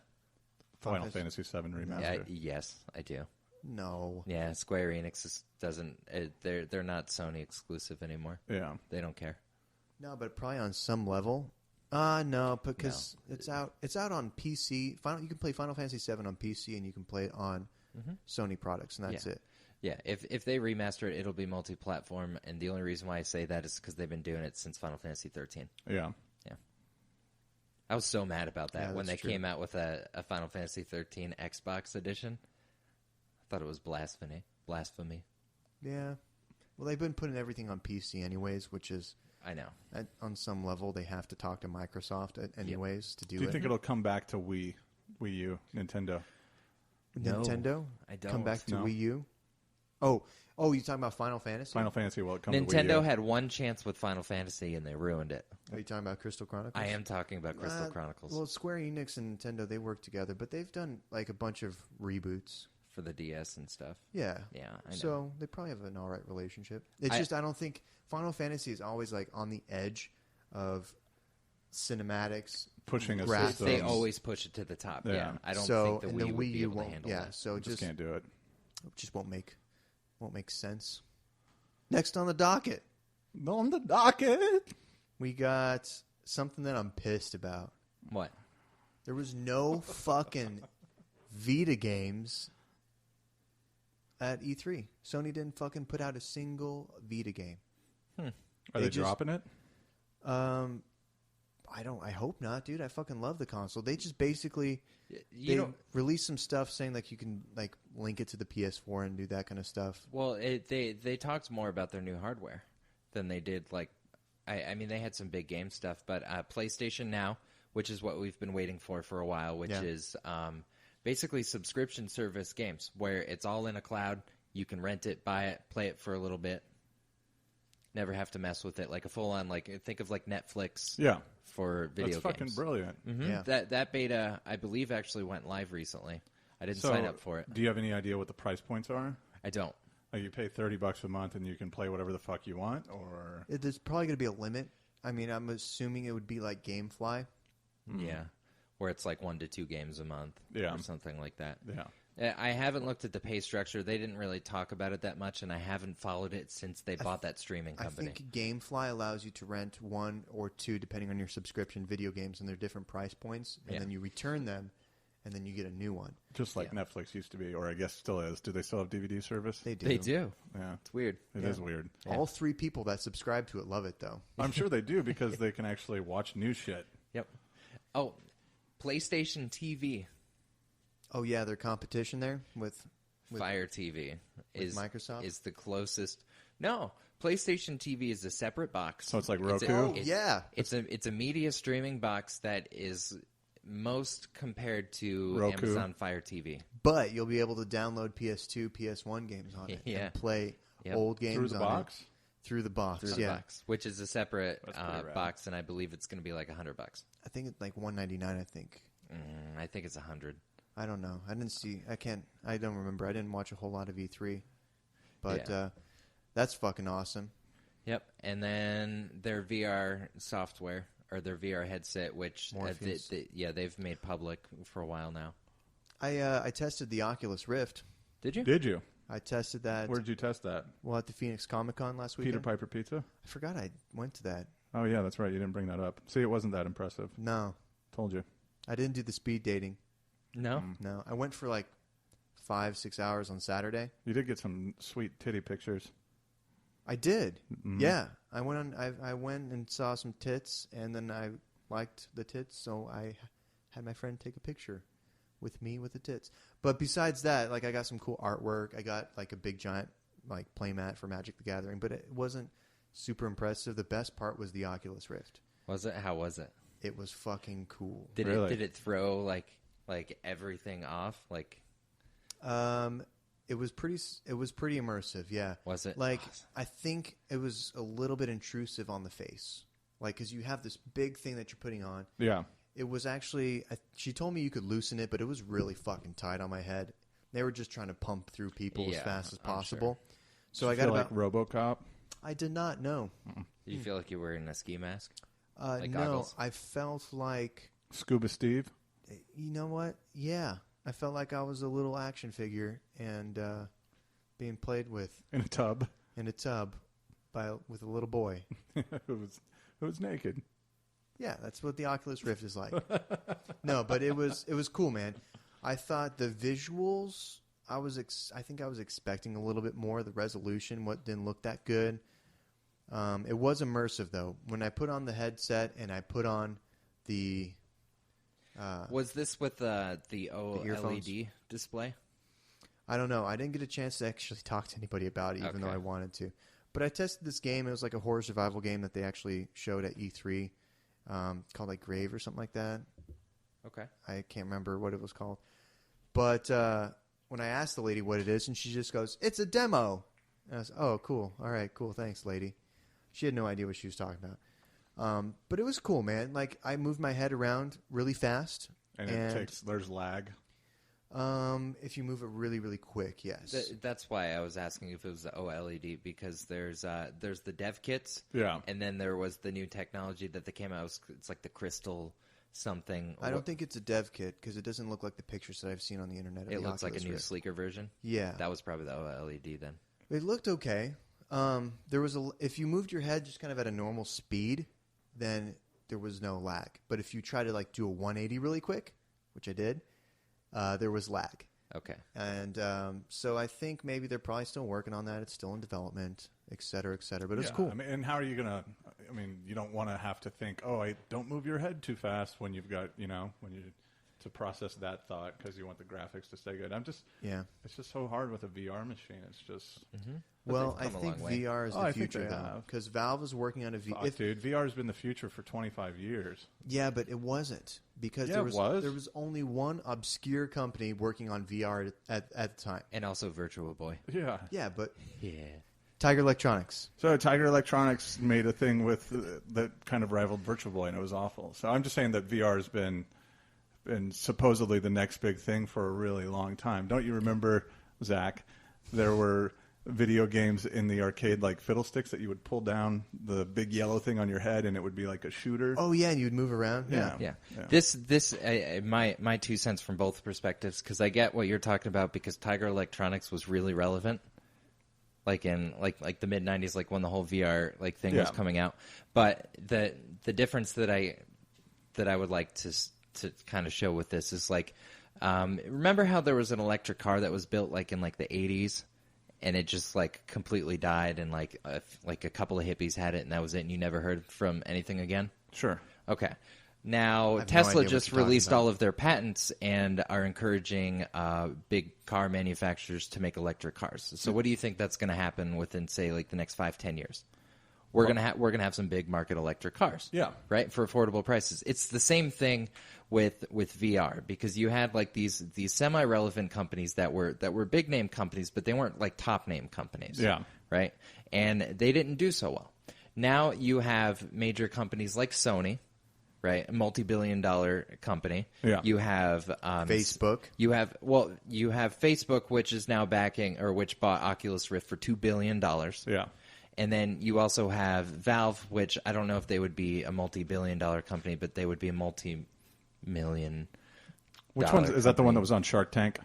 Final Fantasy VII remaster. Yeah, yes, I do. no. Yeah, Square Enix doesn't. They're not Sony exclusive anymore. Yeah. They don't care. No, but probably on some level. No, because it's out on PC. You can play Final Fantasy VII on PC, and you can play it on Sony products, and that's Yeah. it. Yeah, if they remaster it, it'll be multi-platform, and the only reason why I say that is because they've been doing it since Final Fantasy 13. Yeah. I was so mad about that Yeah, when they that's true. came out with a Final Fantasy 13 Xbox edition. I thought it was blasphemy. Yeah. Well, they've been putting everything on PC anyways, which is I know. on some level they have to talk to Microsoft anyways to do Do you it. think it'll come back to Wii U, Nintendo? Nintendo? No, I don't. Come back to No. Wii U? Oh, you talking about Final Fantasy? Final Fantasy will come to Wii U. Nintendo had one chance with Final Fantasy, and they ruined it. Are you talking about Crystal Chronicles? I am talking about Crystal Chronicles Well, Square Enix and Nintendo, they work together, but they've done like a bunch of reboots. for the DS and stuff. Yeah. Yeah, I know. So they probably have an all right relationship. It's just I don't think Final Fantasy is always like on the edge of cinematics. Pushing a graphics. system. They always push it to the top. Yeah. Yeah, I don't So think the and Wii the would Wii be U able to won't. handle Yeah. that. So Just can't do it. just won't make sense. Next on the docket, On the docket. we got something that I'm pissed about. What? There was no fucking Vita games at E3. Sony didn't fucking put out a single Vita game. Are They they just- dropping it? I hope not, dude. I fucking love the console. They just basically You know, released some stuff saying like you can like link it to the PS4 and do that kind of stuff. well, they talked more about their new hardware than they did. Like, I mean, they had some big game stuff, but PlayStation Now, which is what we've been waiting for a while, which is basically subscription service games where it's all in a cloud. You can rent it, buy it, play it for a little bit. Never have to mess with it. Like a full-on, like think of like Netflix. Yeah. For video That's fucking games. brilliant. Mm-hmm. Yeah. That beta, I believe, actually went live recently. I didn't sign up for it. Do you have any idea what the price points are? I don't. Like you pay $30 a month and you can play whatever the fuck you want, or There's probably going to be a limit. I mean, I'm assuming it would be like GameFly. Yeah. Where it's like 1 to 2 games a month. Yeah. Or something like that. yeah. I haven't looked at the pay structure. They didn't really talk about it that much, and I haven't followed it since they bought that streaming company. I think GameFly allows you to rent 1 or 2, depending on your subscription, video games, and they're different price points, and then you return them, and then you get a new one. Just like Netflix used to be, or I guess still is. Do they still have DVD service? They do. They do. Yeah. It's weird. It is weird. All 3 people that subscribe to it love it, though. I'm sure they do because they can actually watch new shit. Yep. Oh, PlayStation TV. Oh, yeah, their competition there with Fire TV is Microsoft? is the closest. No, PlayStation TV is a separate box. So it's like It's Roku? It's a media streaming box that is most compared to Roku. Amazon Fire TV. But you'll be able to download PS2, PS1 games on it and play old games Through the on box? it. Through the box, Through the box, which is a separate That's pretty rad. box, and I believe it's going to be like $100. I think it's like $199, I think. I think it's 100. I don't know. I don't remember. I didn't watch a whole lot of E3. But that's fucking awesome. Yep. And then their VR software, or their VR headset, which they've made public for a while now. I tested the Oculus Rift. Did you? Did you? I tested that. Where did you test that? Well, at the Phoenix Comic Con last week. Peter Piper Pizza? I forgot I went to that. Oh, yeah, that's right. You didn't bring that up. See, it wasn't that impressive. No. Told you. I didn't do the speed dating. No? No. I went for like 5-6 hours on Saturday. You did get some sweet titty pictures. I did. Yeah. I went and saw some tits, and then I liked the tits, so I had my friend take a picture with me with the tits. But besides that, like I got some cool artwork. I got like a big giant like playmat for Magic the Gathering, but it wasn't super impressive. The best part was the Oculus Rift. Was it? How was it? It was fucking cool. Did Really? it throw like everything off? Like It was pretty immersive, yeah. Was it? Like, Awesome. I think it was a little bit intrusive on the face. Like, because you have this big thing that you're putting on. Yeah. It was actually, she told me you could loosen it, but it was really fucking tight on my head. They were just trying to pump through people as fast as possible. So I got like about... RoboCop? I did not know. Did you feel like you were wearing a ski mask? No, goggles? I felt like... Scuba Steve? You know what? Yeah. I felt like I was a little action figure and being played with In a tub? in a tub with a little boy. It was naked. Yeah, that's what the Oculus Rift is like. No, but it was cool, man. I thought the visuals, I think I was expecting a little bit more. The resolution didn't look that good. It was immersive though. When I put on the headset and I put on the Was this with the earphones? OLED display? I don't know. I didn't get a chance to actually talk to anybody about it, even though I wanted to. But I tested this game. It was like a horror survival game that they actually showed at E3, called like Grave or something like that. Okay. I can't remember what it was called. But when I asked the lady what it is, and she just goes, "It's a demo." And I was, "Oh, cool. All right, cool. Thanks, lady." She had no idea what she was talking about. But it was cool, man. Like, I moved my head around really fast. And there's lag. If you move it really, really quick, yes. That's why I was asking if it was the OLED, because there's the dev kits. Yeah. And then there was the new technology that they came out. It's like the crystal something. I don't think it's a dev kit because it doesn't look like the pictures that I've seen on the internet. Of it the looks like a Oculus new, Rift. sleeker version. Yeah. That was probably the OLED then. It looked okay. There was if you moved your head just kind of at a normal speed, then there was no lag. But if you try to like do a 180 really quick, which I did, there was lag. Okay. And so I think maybe they're probably still working on that. It's still in development, et cetera, et cetera. But it's cool. I mean, and how are you gonna? I mean, you don't want to have to think, don't move your head too fast when you've got, to process that thought because you want the graphics to stay good. It's just so hard with a VR machine. It's just. Mm-hmm. Well, I think VR is the future, though, because Valve is working on a VR. Dude, VR has been the future for 25 years. Yeah, but it wasn't because there was only one obscure company working on VR at the time, and also Virtual Boy. Yeah, yeah, but yeah. Tiger Electronics. So Tiger Electronics made a thing with that kind of rivaled Virtual Boy, and it was awful. So I'm just saying that VR has been supposedly the next big thing for a really long time. Don't you remember, Zach? There were video games in the arcade like Fiddlesticks that you would pull down the big yellow thing on your head, and it would be like a shooter. Oh yeah, and you'd move around. Yeah. This my 2 cents from both perspectives, because I get what you're talking about, because Tiger Electronics was really relevant. Like in like the mid '90s, like when the whole VR thing was coming out. But the difference that I would like to kind of show with this is remember how there was an electric car that was built in the '80s, and it just completely died, and a couple of hippies had it, and that was it, and you never heard from anything again? Sure. Okay. Now, Tesla just released all of their patents and are encouraging big car manufacturers to make electric cars. So what do you think that's going to happen within, say, the next 5-10 years? We're gonna have some big market electric cars, right, for affordable prices. It's the same thing with VR, because you had these semi-relevant companies that were big name companies, but they weren't top name companies, right? And they didn't do so well. Now you have major companies like Sony. Right, a multi-billion-dollar company. Yeah. You have Facebook. You have Facebook, which is now which bought Oculus Rift for $2 billion. Yeah. And then you also have Valve, which I don't know if they would be a multi-billion-dollar company, but they would be a multi-million. Which one is that? The one that was on Shark Tank?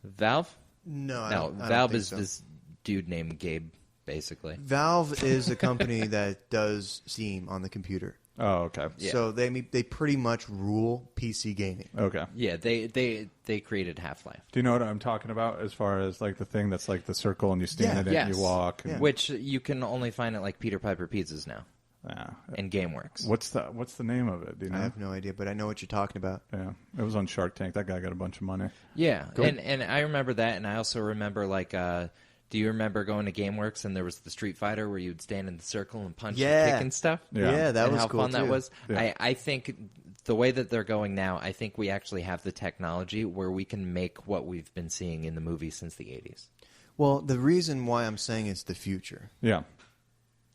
Valve? No, Valve is this dude named Gabe, basically. Valve is a company that does Steam on the computer. Oh, okay. Yeah. So they pretty much rule PC gaming. Okay. Yeah, they created Half-Life. Do you know what I'm talking about as far as the thing that's the circle and you stand in it and you walk? Yeah. Which you can only find at Peter Piper Pizzas now. Yeah. And GameWorks. What's the name of it? Do you know? I have no idea, but I know what you're talking about. Yeah. It was on Shark Tank. That guy got a bunch of money. Yeah. And I remember that, and I also remember do you remember going to GameWorks and there was the Street Fighter where you'd stand in the circle and punch and kick and stuff? Yeah, that was how cool fun that too. was. Yeah. I think the way that they're going now, I think we actually have the technology where we can make what we've been seeing in the movies since the 80s. Well, the reason why I'm saying it's the future, Yeah.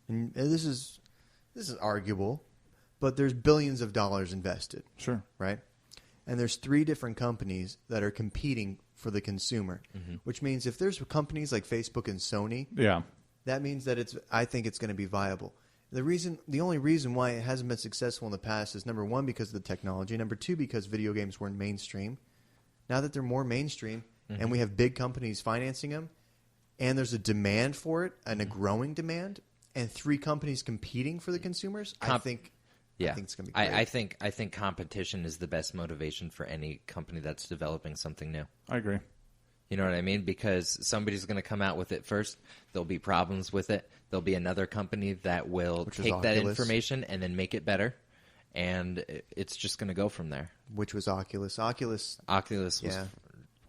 and this is arguable, but there's billions of dollars invested. Sure. Right? And there's 3 different companies that are competing for the consumer, which means if there's companies like Facebook and Sony, that means that I think it's going to be viable. The only reason why it hasn't been successful in the past is, number 1, because of the technology, number 2, because video games weren't mainstream. Now that they're more mainstream and we have big companies financing them, and there's a demand for it and a growing demand, and 3 companies competing for the consumers, I think it's going to be great. I think competition is the best motivation for any company that's developing something new. I agree. You know what I mean? Because somebody's going to come out with it first. There'll be problems with it. There'll be another company that will take that information and then make it better. And it's just going to go from there. Which was Oculus. Oculus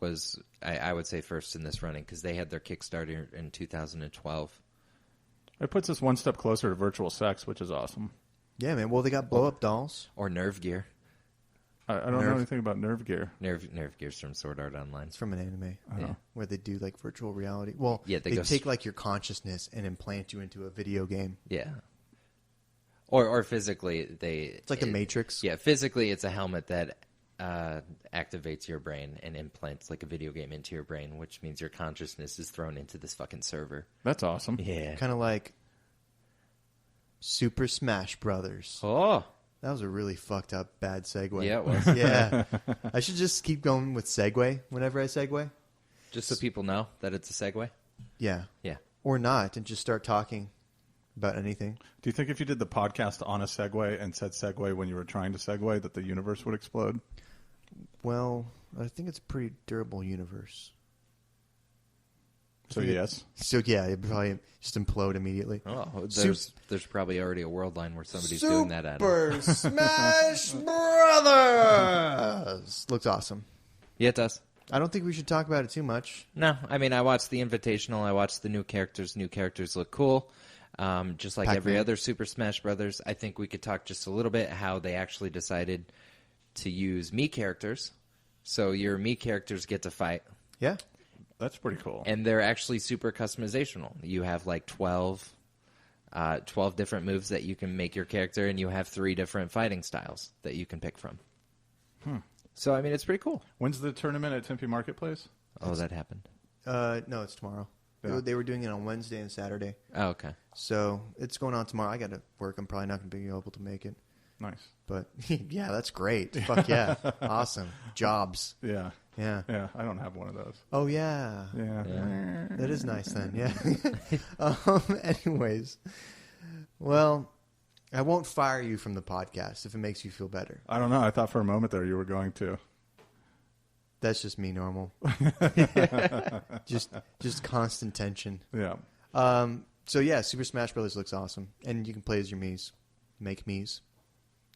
was I would say, first in this running, because they had their Kickstarter in 2012. It puts us one step closer to virtual sex, which is awesome. Yeah, man. Well, they got blow-up dolls. Or Nerve Gear. I don't know anything about Nerve Gear. Nerve Gear's from Sword Art Online. It's from an anime where they do virtual reality. Well, they take your consciousness and implant you into a video game. Yeah. Or physically, it's like the Matrix. Yeah, physically, it's a helmet that activates your brain and implants a video game into your brain, which means your consciousness is thrown into this fucking server. That's awesome. Yeah. Kind of like Super Smash Brothers. Oh. That was a really fucked up bad segue. Yeah, it was. Yeah. I should just keep going with segue whenever I segue. Just so people know that it's a segue? Yeah. Yeah. Or not, and just start talking about anything. Do you think if you did the podcast on a segue and said segue when you were trying to segue that the universe would explode? Well, I think it's a pretty durable universe. So yes. So yeah, it'd probably just implode immediately. Oh, there's probably already a world line where somebody's doing that at Super him. Smash Brothers looks awesome. Yeah, it does. I don't think we should talk about it too much. No, I mean, I watched the Invitational. I watched the new characters. New characters look cool. Just like every Pac-Man. other Super Smash Brothers, I think we could talk just a little bit how they actually decided to use Mii characters. So your Mii characters get to fight. Yeah. That's pretty cool. And they're actually super customizational. You have like 12 different moves that you can make your character, and you have 3 different fighting styles that you can pick from. So, I mean, it's pretty cool. When's the tournament at Tempe Marketplace? Oh, that happened. No, it's tomorrow. Yeah. They were doing it on Wednesday and Saturday. Oh, okay. So it's going on tomorrow. I got to work. I'm probably not going to be able to make it. Nice. But yeah, that's great. Fuck yeah. Awesome. Jobs. Yeah. Yeah. Yeah. I don't have one of those. Oh, yeah. Yeah. That is nice then. Yeah. Anyways. Well, I won't fire you from the podcast if it makes you feel better. I don't know. I thought for a moment there you were going to. That's just me normal. just constant tension. Yeah. So yeah, Super Smash Brothers looks awesome. And you can play as your Miis. Make Miis.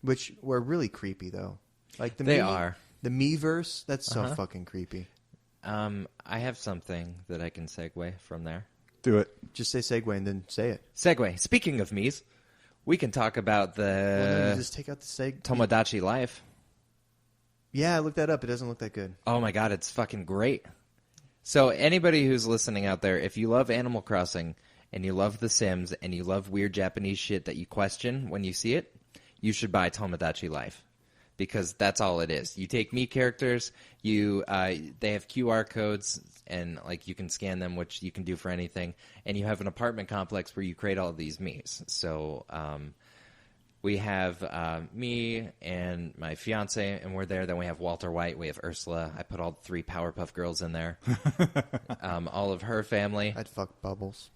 Which were really creepy though. Like They are. The Miiverse, that's so fucking creepy. I have something that I can segue from there. Do it. Just say segue and then say it. Segue. Speaking of Miis, we can talk about Well, no, you the just take out the seg. Tomodachi Life. Yeah, I looked that up. It doesn't look that good. Oh my god, it's fucking great. So anybody who's listening out there, if you love Animal Crossing and you love The Sims and you love weird Japanese shit that you question when you see it, you should buy Tomodachi Life. Because that's all it is. You take Mii characters, they have QR codes, and like you can scan them, which you can do for anything. And you have an apartment complex where you create all of these Miis. So we have me and my fiance, and we're there. Then we have Walter White. We have Ursula. I put all 3 Powerpuff Girls in there. All of her family. I'd fuck Bubbles.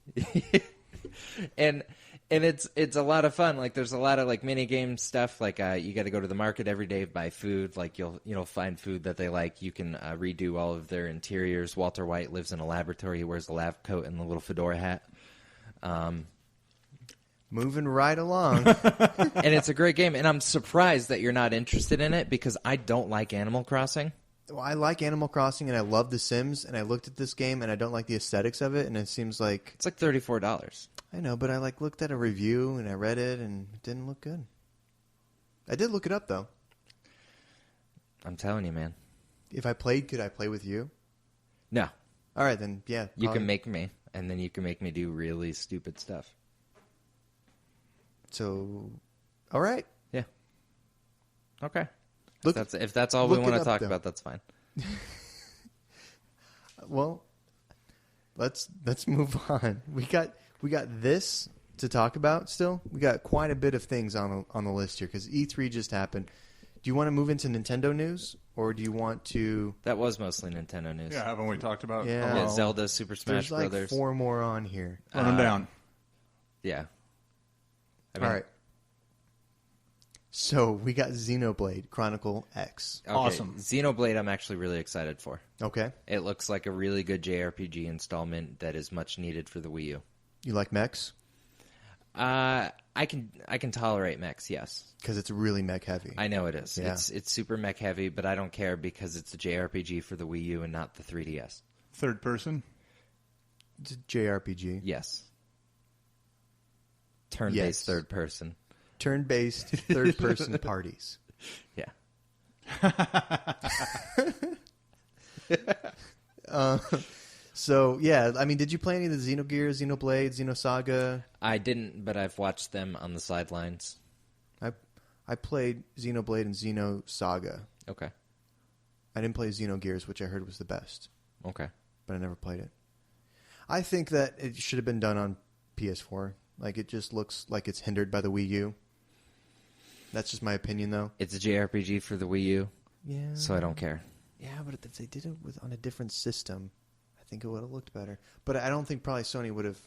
And it's a lot of fun. Like there's a lot of like mini game stuff. Like you got to go to the market every day, buy food. Like you'll find food that they like. You can redo all of their interiors. Walter White lives in a laboratory. He wears a lab coat and the little fedora hat. Moving right along. And it's a great game. And I'm surprised that you're not interested in it because I don't like Animal Crossing. Well, I like Animal Crossing and I love The Sims, and I looked at this game and I don't like the aesthetics of it, and it seems like... It's like $34. I know, but I looked at a review and I read it and it didn't look good. I did look it up though. I'm telling you, man. If I played, could I play with you? No. All right, then, yeah. You can make me, and then you can make me do really stupid stuff. So, all right. Yeah. Okay. Look, If that's all we look want it to up, talk though. about, that's fine. Well, let's move on. We got this to talk about still. We got quite a bit of things on the list here because E3 just happened. Do you want to move into Nintendo news, or do you want to... That was mostly Nintendo news. Yeah, haven't we talked about? Yeah. Yeah, Zelda, Super Smash There's like Brothers. 4 more on here. Run them down. Yeah. I All right. So we got Xenoblade Chronicle X. Okay, Awesome. Xenoblade I'm actually really excited for. Okay. It looks like a really good JRPG installment that is much needed for the Wii U. You like mechs? I can tolerate mechs, yes. Because it's really mech heavy. I know it is. Yeah. It's super mech heavy, but I don't care because it's a JRPG for the Wii U and not the 3DS. Third person. It's a JRPG. Yes. Turn-based Yes. third person. Turn-based third-person parties. Yeah. So, yeah, I mean, did you play any of the Xenogear, Xenoblade, Xenosaga? I didn't, but I've watched them on the sidelines. I played Xenoblade and Xenosaga. Okay. I didn't play Xenogears, which I heard was the best, Okay. but I never played it. I think that it should have been done on PS4. Like, it just looks like it's hindered by the Wii U. That's just my opinion, though. It's a JRPG for the Wii U, Yeah. so I don't care. Yeah, but if they did it on a different system, I think it would have looked better. But I don't think probably Sony would have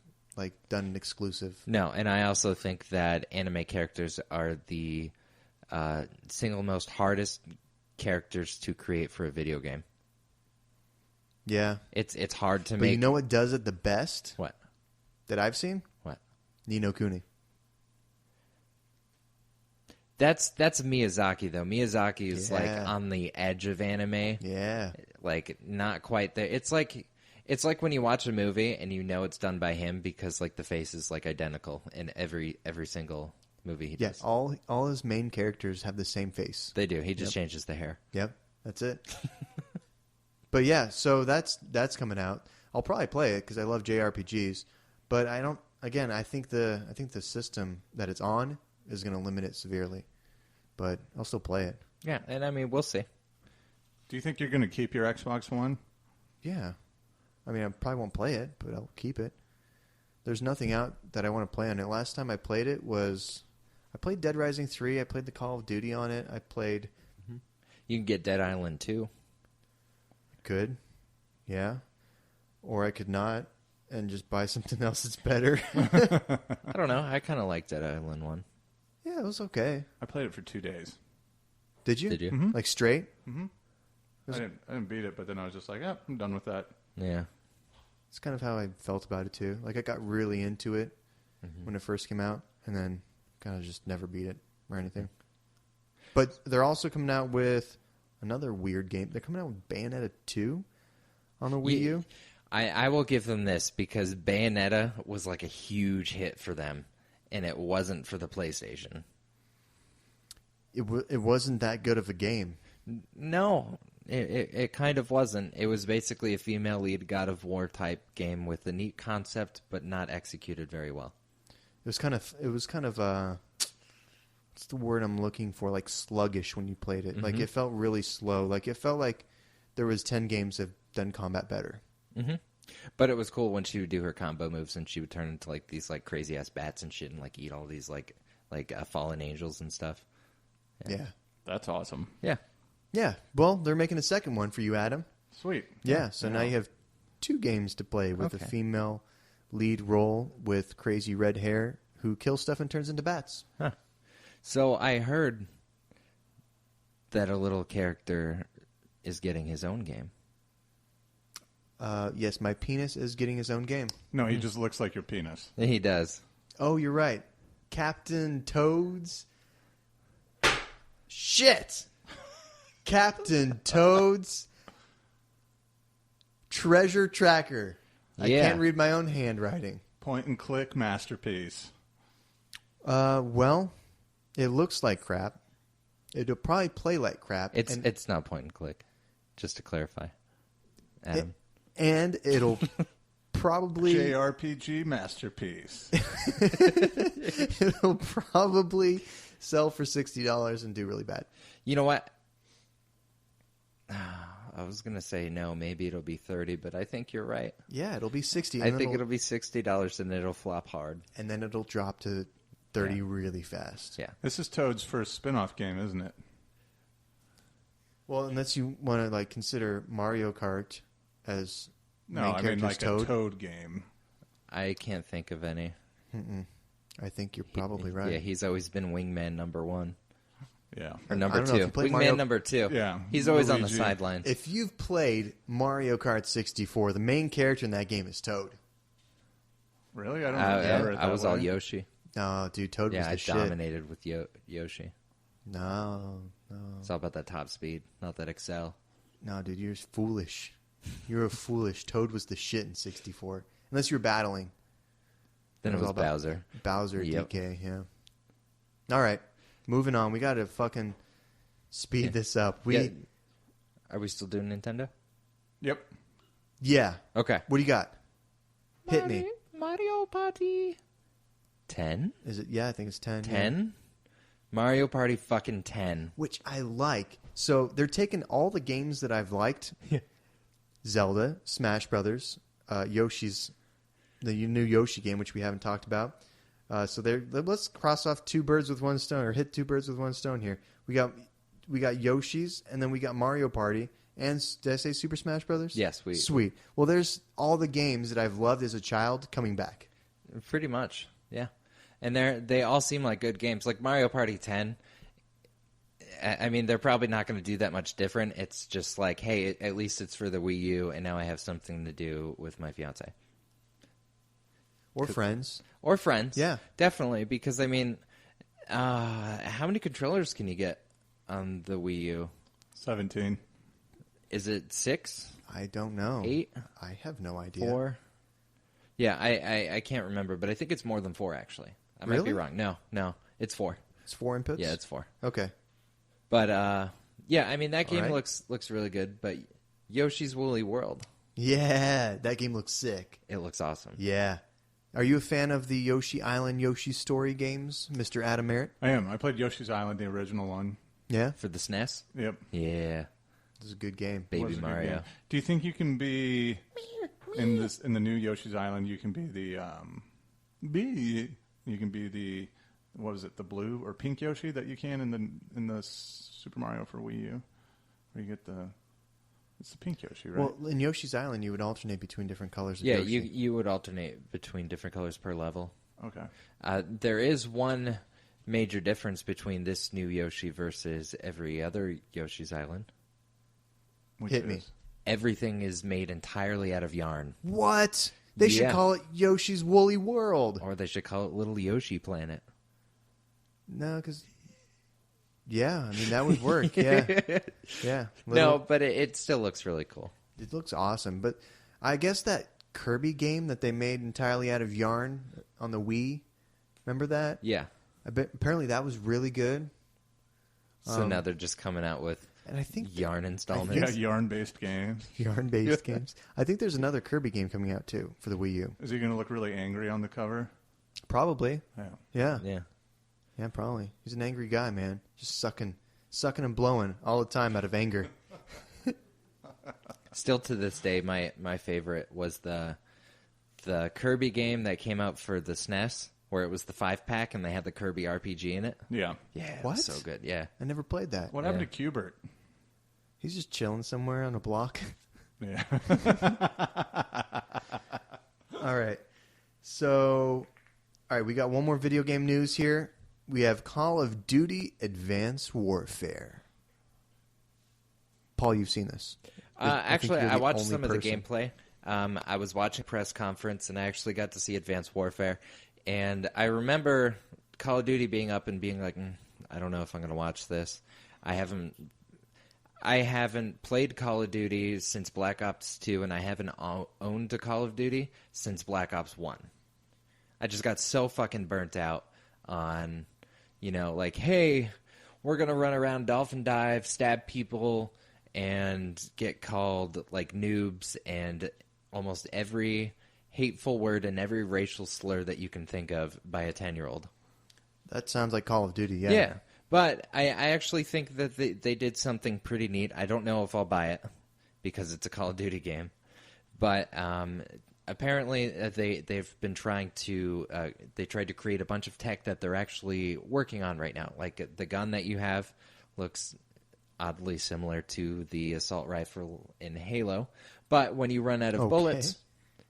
done an exclusive. No, and I also think that anime characters are the single most hardest characters to create for a video game. Yeah. It's hard to But make. you know what does it the best What? that I've seen? What? Ni no Kuni. That's Miyazaki though. Miyazaki is like Yeah. on the edge of anime. Yeah. Like not quite there. It's like when you watch a movie and you know it's done by him because like the face is like identical in every single movie he Yeah, does. all his main characters have the same face. They do. He just changes the hair. Yep, that's it. But yeah, so that's coming out. I'll probably play it because I love JRPGs. But I don't. Again, I think the system that it's on is going to limit it severely. But I'll still play it. Yeah, and I mean we'll see. Do you think you're going to keep your Xbox One? Yeah, I mean I probably won't play it, but I'll keep it. There's nothing out that I want to play on it. Last time I played it was I played Dead Rising 3. I played the Call of Duty on it. I played. You can get Dead Island 2. Could, yeah, or I could not and just buy something else that's better. I don't know. I kind of like Dead Island 1. Yeah, it was okay. I played it for 2 days. Did you? Did you? Like straight? I didn't beat it, but then I was just like, yeah, I'm done with that. Yeah. It's kind of how I felt about it too. Like I got really into it when it first came out, and then kind of just never beat it or anything. But they're also coming out with another weird game. They're coming out with Bayonetta 2 on the Wii U. I will give them this because Bayonetta was like a huge hit for them, and it wasn't for the PlayStation. It wasn't that good of a game. No, it kind of wasn't. It was basically a female lead God of War type game with a neat concept, but not executed very well. It was kind of what's the word I'm looking for? Like sluggish when you played it. Like it felt really slow. Like it felt like there was 10 games that have done combat better. Mm-hmm. But it was cool when she would do her combo moves and she would turn into like these like crazy ass bats and shit and like eat all these like fallen angels and stuff. Yeah. That's awesome. Yeah. Yeah. Well, they're making a second one for you, Adam. Sweet. Yeah. So now you have 2 games to play with a female lead role with crazy red hair who kills stuff and turns into bats. Huh. So I heard that a little character is getting his own game. Yes, my penis is getting his own game. No, he just looks like your penis. He does. Oh, you're right. Captain Toad's... Shit! Captain Toad's Treasure Tracker. I Yeah. can't read my own handwriting. Point and click masterpiece. Well, it looks like crap. It'll probably play like crap. It's not point and click, just to clarify. Adam. And it'll probably... JRPG masterpiece. It'll probably sell for $60 and do really bad. You know what? I was going to say no, maybe it'll be 30, but I think you're right. Yeah, it'll be 60. I think it'll be $60 and it'll flop hard. And then it'll drop to 30 really fast. Yeah. This is Toad's first spin-off game, isn't it? Well, unless you want to like consider Mario Kart as No, main I mean character's like Toad. a Toad game. I can't think of any. I think you're probably right. Yeah, he's always been wingman number 1. Yeah. Or number I don't know, if 2. you play Wingman Mario- number 2. Yeah, He's always on the Luigi. sidelines. If you've played Mario Kart 64, the main character in that game is Toad. Really? I don't remember it I that was way. all Yoshi. No, dude, Toad was Yeah, the I shit. dominated with Yoshi. No, It's all about that top speed, not that excel. no, dude, you're foolish. You're a foolish. Toad was the shit in 64. Unless you're battling. Then it was all about Bowser. Bowser, Yep. DK, yeah. All right, moving on. We got to fucking speed this up. Yeah. Are we still doing Nintendo? Yep. Yeah. Okay. What do you got? Hit me. Mario Party 10? Is it? Yeah, I think it's 10. yeah. 10? Mario Party fucking 10. Which I like. So they're taking all the games that I've liked. Zelda, Smash Brothers, Yoshi's, the new Yoshi game, which we haven't talked about. So let's cross off 2 birds with one stone, or hit 2 birds with one stone here. We got Yoshi's, and then we got Mario Party, and did I say Super Smash Brothers? Yes, Sweet. Well, there's all the games that I've loved as a child coming back. Pretty much, yeah. And they all seem like good games. Like Mario Party 10, I mean, they're probably not going to do that much different. It's just like, hey, at least it's for the Wii U, and now I have something to do with my fiance. Or friends. Or friends. Yeah. Definitely, because, I mean, how many controllers can you get on the Wii U? 17. Is it 6? I don't know. 8? I have no idea. 4? Yeah, I can't remember, but I think it's more than 4, actually. I might be wrong. No, it's 4. It's 4 inputs? Yeah, it's 4. Okay. But, yeah, I mean, that game right. looks really good, but Yoshi's Woolly World. Yeah, that game looks sick. It looks awesome. Yeah. Are you a fan of the Yoshi Island, Yoshi Story games, Mr. Adam Merritt? I am. I played Yoshi's Island, the original one. Yeah? For the SNES? Yep. Yeah. This is a good game. Baby Was a good Mario. game. Do you think you can be in the new Yoshi's Island? You can be the what was it, the blue or pink Yoshi that you can in the Super Mario for Wii U, where you get it's the pink Yoshi, right? Well, in Yoshi's Island, you would alternate between different colors of Yeah, Yoshi. you would alternate between different colors per level. Okay. There is one major difference between this new Yoshi versus every other Yoshi's Island. Which Hit me. is- Everything is made entirely out of yarn. What? They should Yeah. call it Yoshi's Woolly World. Or they should call it Little Yoshi Planet. No, because... Yeah, I mean, that would work. Yeah. Yeah. No, but it still looks really cool. It looks awesome. But I guess that Kirby game that they made entirely out of yarn on the Wii, remember that? Yeah. Apparently that was really good. So now they're just coming out with And I think yarn installments. Yeah, yarn-based games. yarn-based games. I think there's another Kirby game coming out, too, for the Wii U. Is he going to look really angry on the cover? Probably. Yeah. Yeah. Yeah. Yeah, probably. He's an angry guy, man. Just sucking and blowing all the time out of anger. Still to this day, my favorite was the Kirby game that came out for the SNES, where it was the 5-pack and they had the Kirby RPG in it. Yeah. Yeah, it What? was so good. Yeah. I never played that. What happened to Qbert? He's just chilling somewhere on a block. Yeah. All right. So, all right, we got one more video game news here. We have Call of Duty Advanced Warfare. Paul, you've seen this. Actually, you're I the watched only some of the person. gameplay. I was watching a press conference, and I actually got to see Advanced Warfare. And I remember Call of Duty being up and being like, I don't know if I'm going to watch this. I haven't played Call of Duty since Black Ops 2, and I haven't owned a Call of Duty since Black Ops 1. I just got so fucking burnt out on, like, hey, we're going to run around dolphin dive, stab people, and get called, like, noobs and almost every hateful word and every racial slur that you can think of by a 10-year-old. That sounds like Call of Duty, yeah. Yeah, but I actually think that they did something pretty neat. I don't know if I'll buy it because it's a Call of Duty game, but apparently they've been trying to they tried to create a bunch of tech that they're actually working on right now. Like the gun that you have looks oddly similar to the assault rifle in Halo, but when you run out of bullets,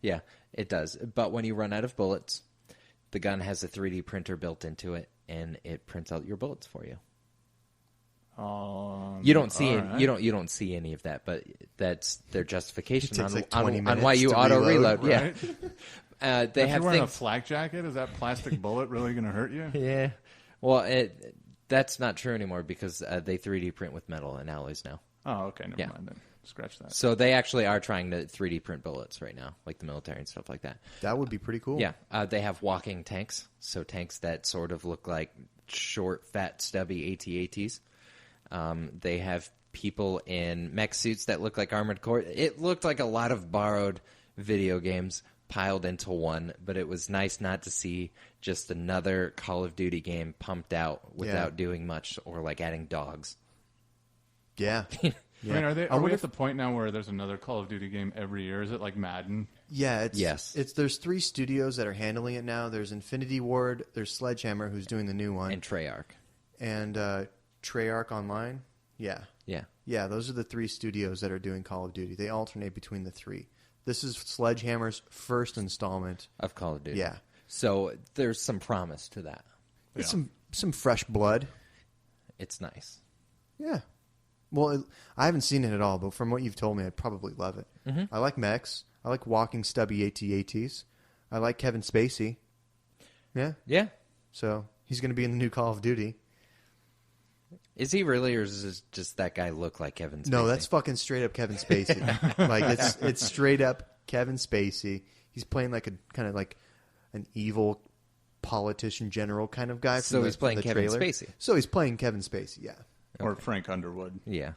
yeah, it does. But when you run out of bullets, the gun has a 3D printer built into it, and it prints out your bullets for you. You don't see right. you don't see any of that, but that's their justification It takes on, like 20 on minutes why you to auto Right? reload. Yeah, they If have you're wearing things. a flak jacket, is that plastic bullet really going to hurt you? Yeah, well, that's not true anymore because they 3D print with metal and alloys now. Oh, okay. Never Yeah. mind then. Scratch that. So they actually are trying to 3D print bullets right now, like the military and stuff like that. That would be pretty cool. Yeah, they have walking tanks, so tanks that sort of look like short, fat, stubby AT-ATs. They have people in mech suits that look like Armored Core. It looked like a lot of borrowed video games piled into one, but it was nice not to see just another Call of Duty game pumped out without doing much or like adding dogs. Yeah. I mean, are we wonder at the point now where there's another Call of Duty game every year? Is it like Madden? Yeah, Yes. There's 3 studios that are handling it now. There's Infinity Ward, there's Sledgehammer, who's doing the new one, And Treyarch. and Treyarch Online. Yeah. Yeah. Yeah, those are the 3 studios that are doing Call of Duty. They alternate between the 3. This is Sledgehammer's first installment. Of Call of Duty. Yeah. So there's some promise to that. It's some fresh blood. It's nice. Yeah. Well, I haven't seen it at all, but from what you've told me, I'd probably love it. Mm-hmm. I like mechs. I like walking stubby AT-ATs. I like Kevin Spacey. Yeah. Yeah. So he's going to be in the new Call of Duty. Is he really, or does this just that guy look like Kevin Spacey? No, that's fucking straight up Kevin Spacey. Like it's straight up Kevin Spacey. He's playing like a kind of like an evil politician general kind of guy. So he's playing the Kevin trailer. Spacey. So he's playing Kevin Spacey. Yeah. Or Frank Underwood. Yeah.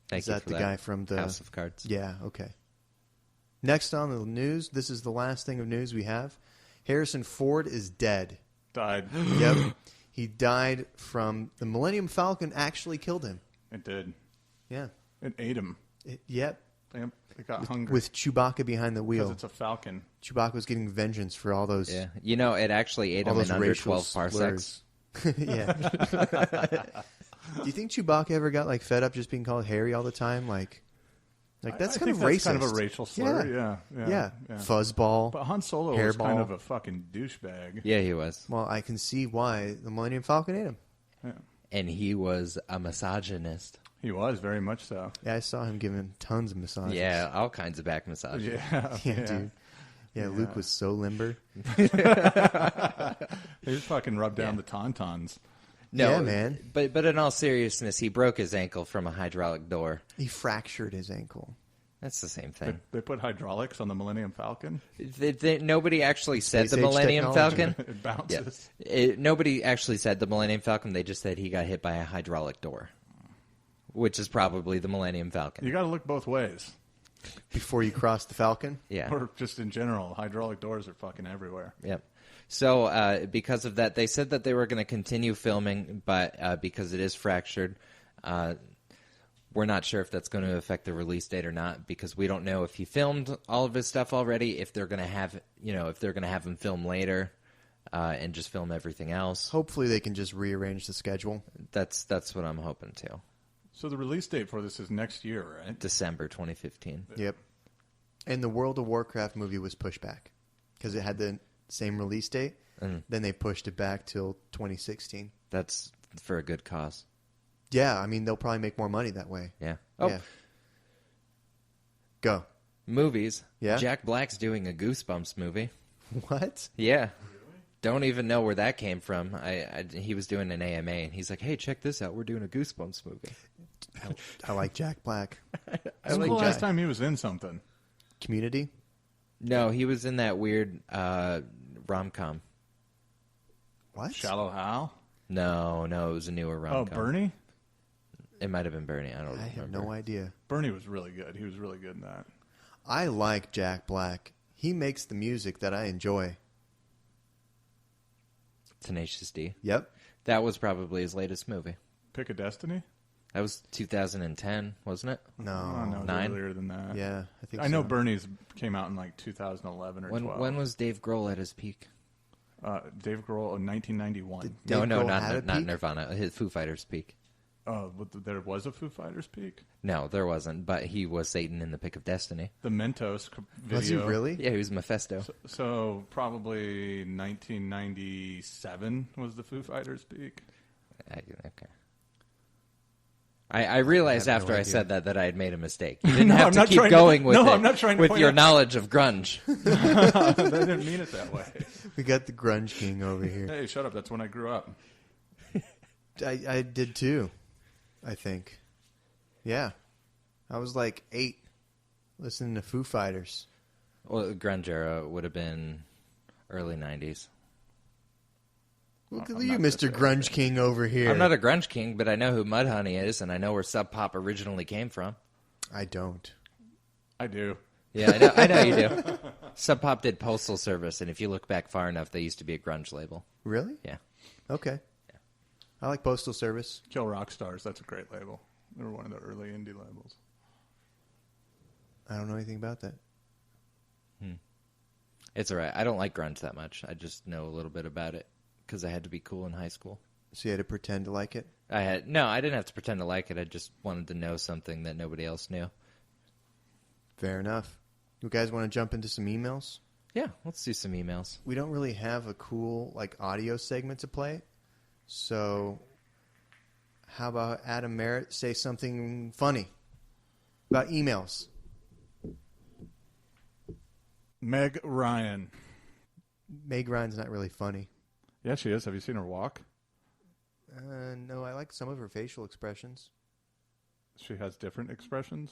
Thank Is you that for the guy from the House of Cards? Yeah. Okay. Next on the news, this is the last thing of news we have. Harrison Ford is dead. Died. Yep. He died from the Millennium Falcon actually killed him. It did. Yeah. It ate him. Yep. It got hungry. With Chewbacca behind the wheel. Because it's a falcon. Chewbacca was getting vengeance for all those. Yeah. You know, it actually ate all him in those under racial 12 parsecs. yeah. Do you think Chewbacca ever got like fed up just being called Harry all the time? Like that's I kind think of that's racist. kind of a racial slur. Yeah. Fuzzball. But Han Solo was hairball. kind of a fucking douchebag. Yeah, he was. Well, I can see why the Millennium Falcon ate him. Yeah. And he was a misogynist. He was, very much so. Yeah, I saw him giving tons of massages. Yeah, all kinds of back massages. Yeah. Yeah, dude. Yeah, Luke was so limber. He just fucking rubbed down the tauntauns. No, Yeah, man. But in all seriousness, he broke his ankle from a hydraulic door. He fractured his ankle. That's the same thing. They put hydraulics on the Millennium Falcon. Nobody actually said Space the age Millennium technology. Falcon. It bounces. Nobody actually said the Millennium Falcon. They just said he got hit by a hydraulic door, which is probably the Millennium Falcon. You got to look both ways. Before you cross the Falcon? Yeah. Or just in general, hydraulic doors are fucking everywhere. Yep. So because of that, they said that they were going to continue filming, but because it is fractured, we're not sure if that's going to affect the release date or not, because we don't know if he filmed all of his stuff already, if they're going to have, if they're going to have him film later and just film everything else. Hopefully they can just rearrange the schedule. That's what I'm hoping to. So the release date for this is next year, right? December 2015. Yep. And the World of Warcraft movie was pushed back because it had the same release date. Then they pushed it back till 2016. That's for a good cause. Yeah, I mean, they'll probably make more money that way. Yeah. Oh, Yeah. Go. movies. Yeah? Jack Black's doing a Goosebumps movie. What? Yeah. Don't even know where that came from. He was doing an AMA, and he's like, hey, check this out. We're doing a Goosebumps movie. I like Jack Black. When's the last time he was in something? Community? No, he was in that weird rom-com. What? Shallow Hal? No, it was a newer Oh, rom-com. Bernie? It might have been Bernie. I don't I remember. have no idea. Bernie was really good. He was really good in that. I like Jack Black. He makes the music that I enjoy. Tenacious D. Yep. That was probably his latest movie. Pick a Destiny? That was 2010, wasn't it? Oh, No. no, it was 9? earlier than that. Yeah, I think I know so. Bernie's came out in like 2011 or 12. When was Dave Grohl at his peak? Dave Grohl in 1991. Dave No, Grohl had a not peak? Nirvana. His Foo Fighters peak. There was a Foo Fighters peak? No, there wasn't. But he was Satan in the Pick of Destiny. The Mentos video. Was he really? Yeah, he was Mephisto. So probably 1997 was the Foo Fighters peak. Okay. I realized I have after no I idea. said that I'd made a mistake. You didn't No, have I'm to not keep trying to- going with no, it. I'm not trying to with point your out- knowledge of grunge. I didn't mean it that way. We got the grunge king over here. Hey, shut up. That's when I grew up. I did too, I think. Yeah. I was like 8 listening to Foo Fighters. Well, grunge era would have been early 90s. Look at I'm you, not Mr. Grunge King over here. I'm not a grunge king, but I know who Mudhoney is, and I know where Sub Pop originally came from. I don't. I do. Yeah, I know you do. Sub Pop did Postal Service, and if you look back far enough, they used to be a grunge label. Really? Yeah. Okay. I like Postal Service. Kill Rock Stars. That's a great label. They were one of the early indie labels. I don't know anything about that. It's all right. I don't like grunge that much. I just know a little bit about it because I had to be cool in high school. So you had to pretend to like it? I didn't have to pretend to like it. I just wanted to know something that nobody else knew. Fair enough. You guys want to jump into some emails? Yeah, let's do some emails. We don't really have a cool audio segment to play, so How about Adam Merritt say something funny about emails? Meg Ryan. Meg Ryan's not really funny. Yeah, she is. Have you seen her walk? No, I like some of her facial expressions. She has different expressions.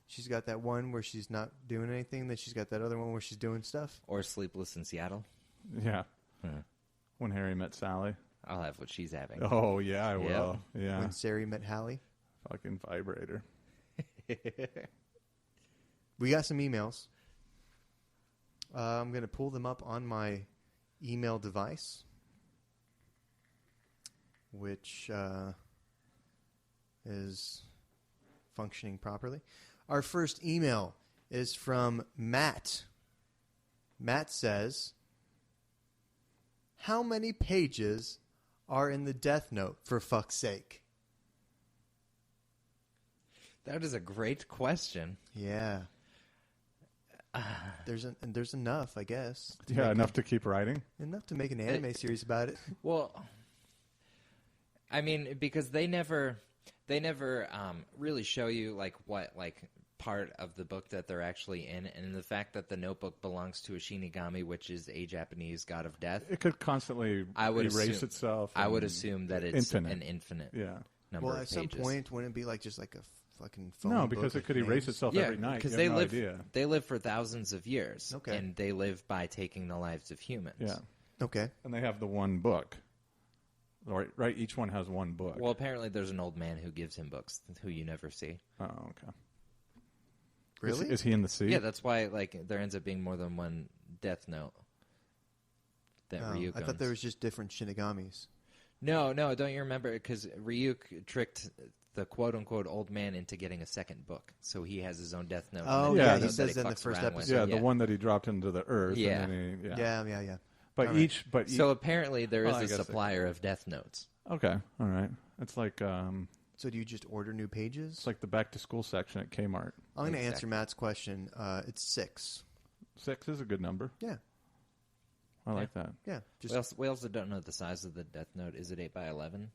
She's got that one where she's not doing anything. Then she's got that other one where she's doing stuff. Or Sleepless in Seattle. Yeah. When Harry Met Sally. I'll have what she's having. Oh, yeah, I will. Yeah. When Sari met Hallie. Fucking vibrator. We got some emails. I'm going to pull them up on my email device, which is functioning properly. Our first email is from Matt. Matt says, how many pages are in the Death Note, for fuck's sake? That is a great question. Yeah. There's enough, I guess. Yeah, enough to keep writing. Enough to make an anime series about it. Well, I mean, because they never really show you like what like part of the book that they're actually in, and the fact that the notebook belongs to a Shinigami, which is a Japanese god of death. It could constantly erase itself. I would assume that it's an infinite number of pages. Well, at some point, wouldn't it be like just like a fucking phone No, book because it with could erase names? itself Yeah, every night. because You they have no live idea. they live for thousands of years, Okay. and they live by taking the lives of humans. Yeah. Okay. And they have the one book. Right? Each one has one book. Well, apparently there's an old man who gives him books who you never see. Oh, okay. Really? Is he in the sea? Yeah, that's why like there ends up being more than one Death Note that Ryuk I thought owns. there was just different Shinigamis. No, don't you remember? Because Ryuk tricked the quote-unquote old man into getting a second book, so he has his own Death Note. Oh, and yeah, Death he Note says that in the fucks first around with. episode. Yeah, the one that he dropped into the earth. Yeah. And then Yeah. But All right. So apparently there is Well, I a guess supplier of Death Notes. Okay, all right. It's like So do you just order new pages? it's like the back to school section at Kmart. I'm going to answer Exactly. Matt's question. It's 6. 6 is a good number. Yeah. I like that. Yeah. Just We also don't know the size of the Death Note. Is it 8 by 11?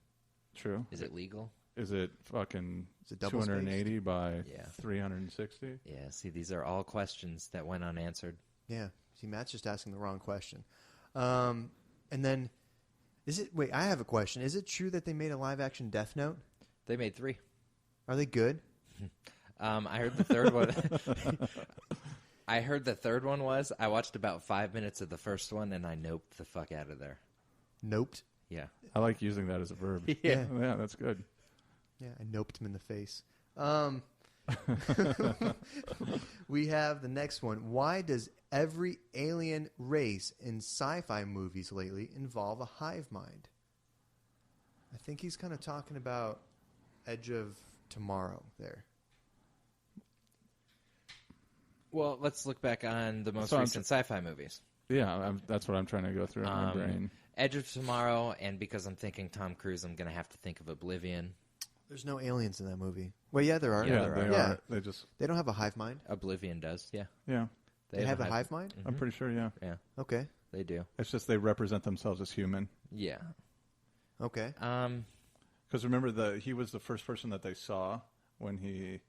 True. Is it legal? Is it fucking Is it double-spaced? 280 by Yeah. 360? Yeah. See, these are all questions that went unanswered. Yeah. See, Matt's just asking the wrong question. And then, wait, I have a question. Is it true that they made a live-action Death Note? They made 3. Are they good? I heard the third one. I heard the third one was. I watched about 5 minutes of the first one, and I noped the fuck out of there. Noped? Yeah. I like using that as a verb. Yeah. Yeah, that's good. Yeah, I noped him in the face. We have the next one. Why does every alien race in sci-fi movies lately involve a hive mind? I think he's kind of talking about Edge of Tomorrow there. Well, let's look back on the most So I'm recent sci-fi movies. Yeah, that's what I'm trying to go through in my brain. Edge of Tomorrow, and because I'm thinking Tom Cruise, I'm going to have to think of Oblivion. There's no aliens in that movie. Well, yeah, there are. Yeah, Yeah, there they are. are. They just, They don't have a hive mind. Oblivion does, yeah. yeah. They have a hive mind? I'm pretty sure, yeah. Yeah, Okay. they do. It's just they represent themselves as human. Yeah. Okay. Because remember, he was the first person that they saw when he...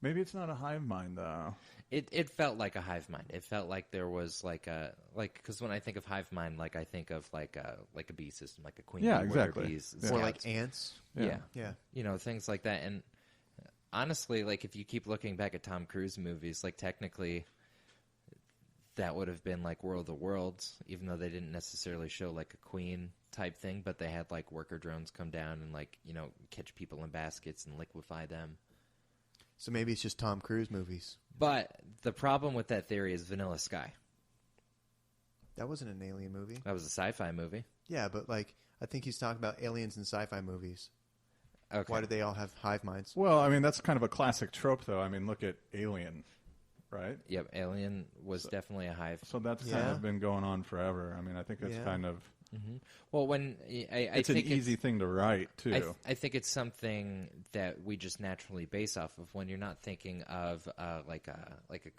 Maybe it's not a hive mind, though. It felt like a hive mind. It felt like there was because when I think of hive mind, like I think of like a bee system, like a queen. Yeah, bee with her exactly. bees, Yeah. Or scouts. like ants. Yeah. Yeah. Things like that. And honestly, like if you keep looking back at Tom Cruise movies, like technically that would have been like War of the Worlds, even though they didn't necessarily show like a queen type thing, but they had like worker drones come down and like, catch people in baskets and liquefy them. So maybe it's just Tom Cruise movies. But the problem with that theory is Vanilla Sky. That wasn't an alien movie. That was a sci-fi movie. Yeah, but like I think he's talking about aliens in sci-fi movies. Okay. Why do they all have hive minds? Well, I mean, that's kind of a classic trope, though. I mean, look at Alien, right? Yep, Alien was definitely a hive. So that's kind Yeah. of been going on forever. I mean, I think it's Yeah. kind of... Well, when It's an easy thing to write, too. I think it's something that we just naturally base off of when you're not thinking of like a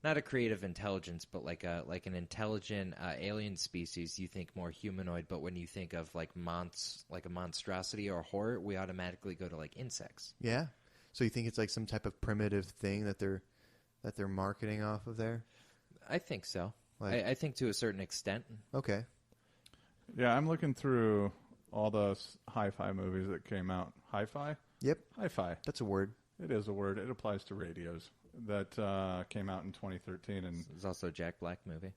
not a creative intelligence, but like an intelligent alien species, you think more humanoid. But when you think of like a monstrosity or horror, we automatically go to like insects. Yeah. So you think it's like some type of primitive thing that they're marketing off of there? I think so. Like- I think to a certain extent. Okay. Yeah, I'm looking through all those hi-fi movies that came out. Hi-fi? Yep. Hi-fi. That's a word. It is a word. It applies to radios. That came out in 2013, and There's also a Jack Black movie.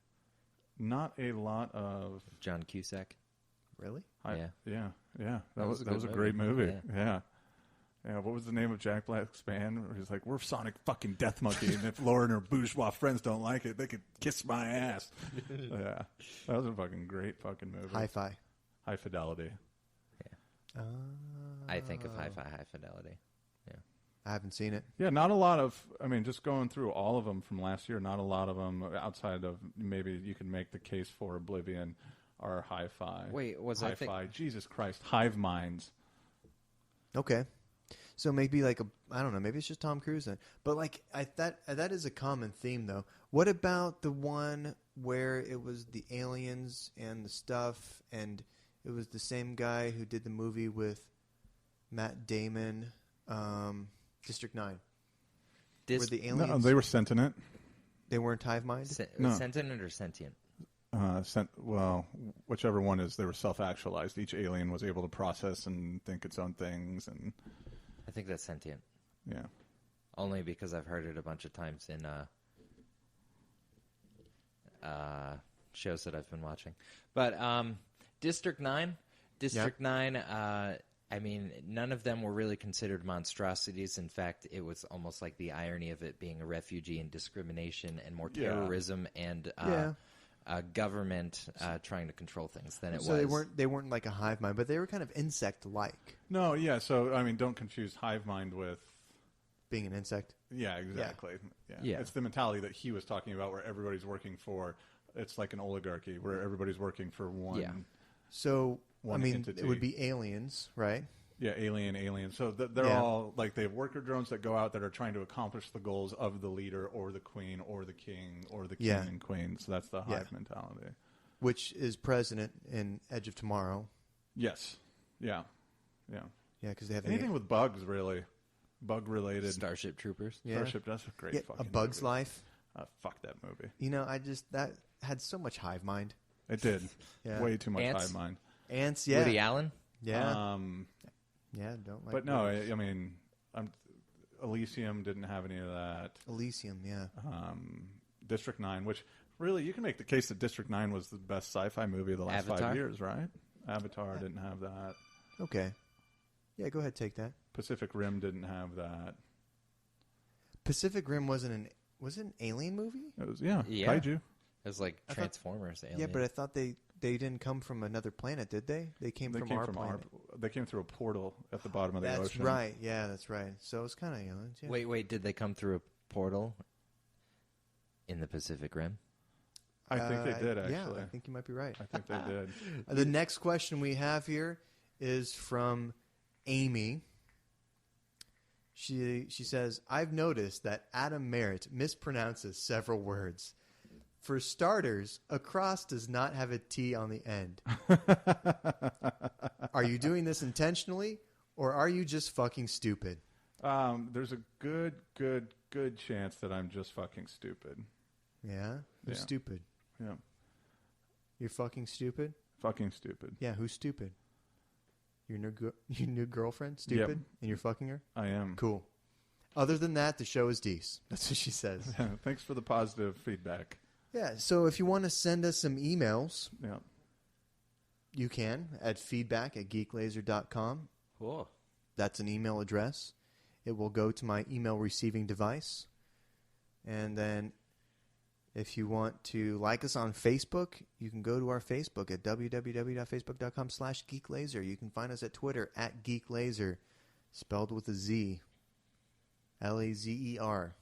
not a lot of John Cusack. Really? Yeah. yeah. That was a That good was a great movie. Yeah. Yeah. What was the name of Jack Black's band? Where he's like, "We're Sonic fucking Death Monkey, and if Laura and her bourgeois friends don't like it, they could kiss my ass." Yeah, that was a fucking great fucking movie. Hi-fi. High Fidelity. I think of High Fidelity. I haven't seen it. Yeah, not a lot of. I mean, just going through all of them from last year, not a lot of them outside of maybe you can make the case for Oblivion are hi-fi. Wait, was I think- hi-fi? Jesus Christ, Hive Minds. Okay. So maybe like I don't know, maybe it's just Tom Cruise then. But like that is a common theme though. What about the one where it was the aliens and the stuff and it was the same guy who did the movie with Matt Damon, District 9. Were the aliens No, they were sentient. they weren't hive mind? No. Sentient or sentient? Well, whichever one is, they were self-actualized. Each alien was able to process and think its own things, and I think that's sentient. yeah. Only because I've heard it a bunch of times in shows that I've been watching. But District 9, I mean, none of them were really considered monstrosities. In fact, it was almost like the irony of it being a refugee and discrimination and more Yeah. terrorism and government trying to control things than it So was. they weren't like a hive mind, but they were kind of insect-like, No, yeah. So I mean, don't confuse hive mind with. being an insect. Yeah, exactly. Yeah. Yeah. It's the mentality that he was talking about, where everybody's working for. It's like an oligarchy where everybody's working for one. Yeah. So One I mean, entity. it would be aliens, right? Yeah, alien. So they're Yeah. all like they have worker drones that go out that are trying to accomplish the goals of the leader or the queen or the king or the king Yeah. and queen. So that's the Yeah. hive mentality. Which is present in Edge of Tomorrow. Yes. Yeah. Yeah, because they have Anything with bugs, really. Bug related. Starship Troopers. Yeah. Starship, that's a great Yeah, fucking A Bug's movie. Life. Fuck that movie. You know, that had so much hive mind. It did. Yeah. Way too much Ants? hive mind. Ants, yeah. Woody Allen. Yeah. Yeah, don't like But no, bugs. I mean, Elysium didn't have any of that. Elysium, yeah. District 9, which really you can make the case that District 9 was the best sci-fi movie of the last Avatar? 5 years, right? Avatar didn't have that. Okay. Yeah, go ahead, take that. Pacific Rim didn't have that. Pacific Rim was it an alien movie? It was Yeah. kaiju. It was like I thought- Transformers. Yeah, Alien. but I thought they didn't come from another planet, did they? They came They from came our from planet. They came through a portal at the bottom of the That's ocean. right. Yeah, that's right. So it's kind of aliens. Yeah. Wait, did they come through a portal in the Pacific Rim? I think they did actually. Yeah, I think you might be right. I think they did. The next question we have here is from Amy. She says, I've noticed that Adam Merritt mispronounces several words. For starters, across does not have a T on the end. Are you doing this intentionally, or are you just fucking stupid? There's a good chance that I'm just fucking stupid. Yeah? Who's Yeah. stupid? Yeah. You're fucking stupid? Fucking stupid. Yeah, who's stupid? Your new girlfriend? Stupid? Yep. And you're fucking her? I am. Cool. Other than that, the show is Dees. That's what she says. Thanks for the positive feedback. Yeah, so if you want to send us some emails, Yeah. you can at feedback@geeklazer.com. Cool. That's an email address. It will go to my email receiving device. And then if you want to like us on Facebook, you can go to our Facebook at www.facebook.com/geeklazer. You can find us at Twitter at geeklazer, spelled with a Z. Lazer.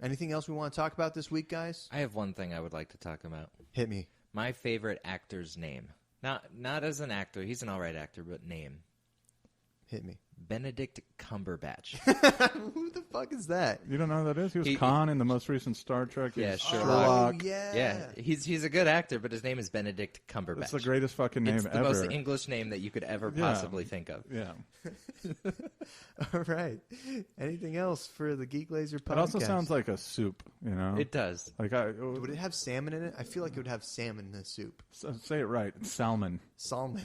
Anything else we want to talk about this week, guys? I have one thing I would like to talk about. Hit me. My favorite actor's name. Not as an actor. He's an all right actor, but name. Hit me. Benedict Cumberbatch. Who the fuck is that? You don't know who that is? He was Khan in the most recent Star Trek. Yeah, He's Sherlock. Oh, yeah. Yeah, he's a good actor, but his name is Benedict Cumberbatch. That's the greatest fucking name It's the ever. most English name that you could ever possibly think of. Yeah. All right. Anything else for the Geek Lazer podcast? It also sounds like a soup, you know? It does. Like Would it have salmon in it? I feel like it would have salmon in the soup. say it right. It's salmon. Salmon.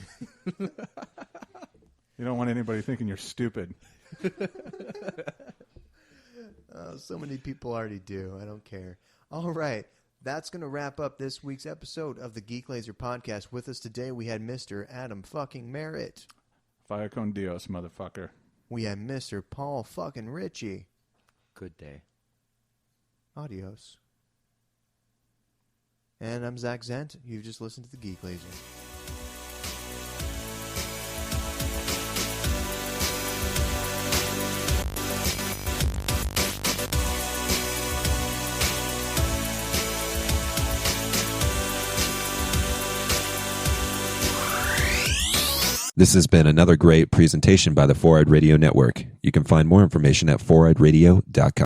You don't want anybody thinking you're stupid. So many people already do. I don't care. All right. That's going to wrap up this week's episode of the Geek Lazer podcast. With us today, we had Mr. Adam fucking Merritt. Fire con Dios, motherfucker. We had Mr. Paul fucking Ritchie. Good day. Adios. And I'm Zach Zent. You've just listened to the Geek Lazer. This has been another great presentation by the 4-Eyed Radio Network. You can find more information at 4eyedradio.com.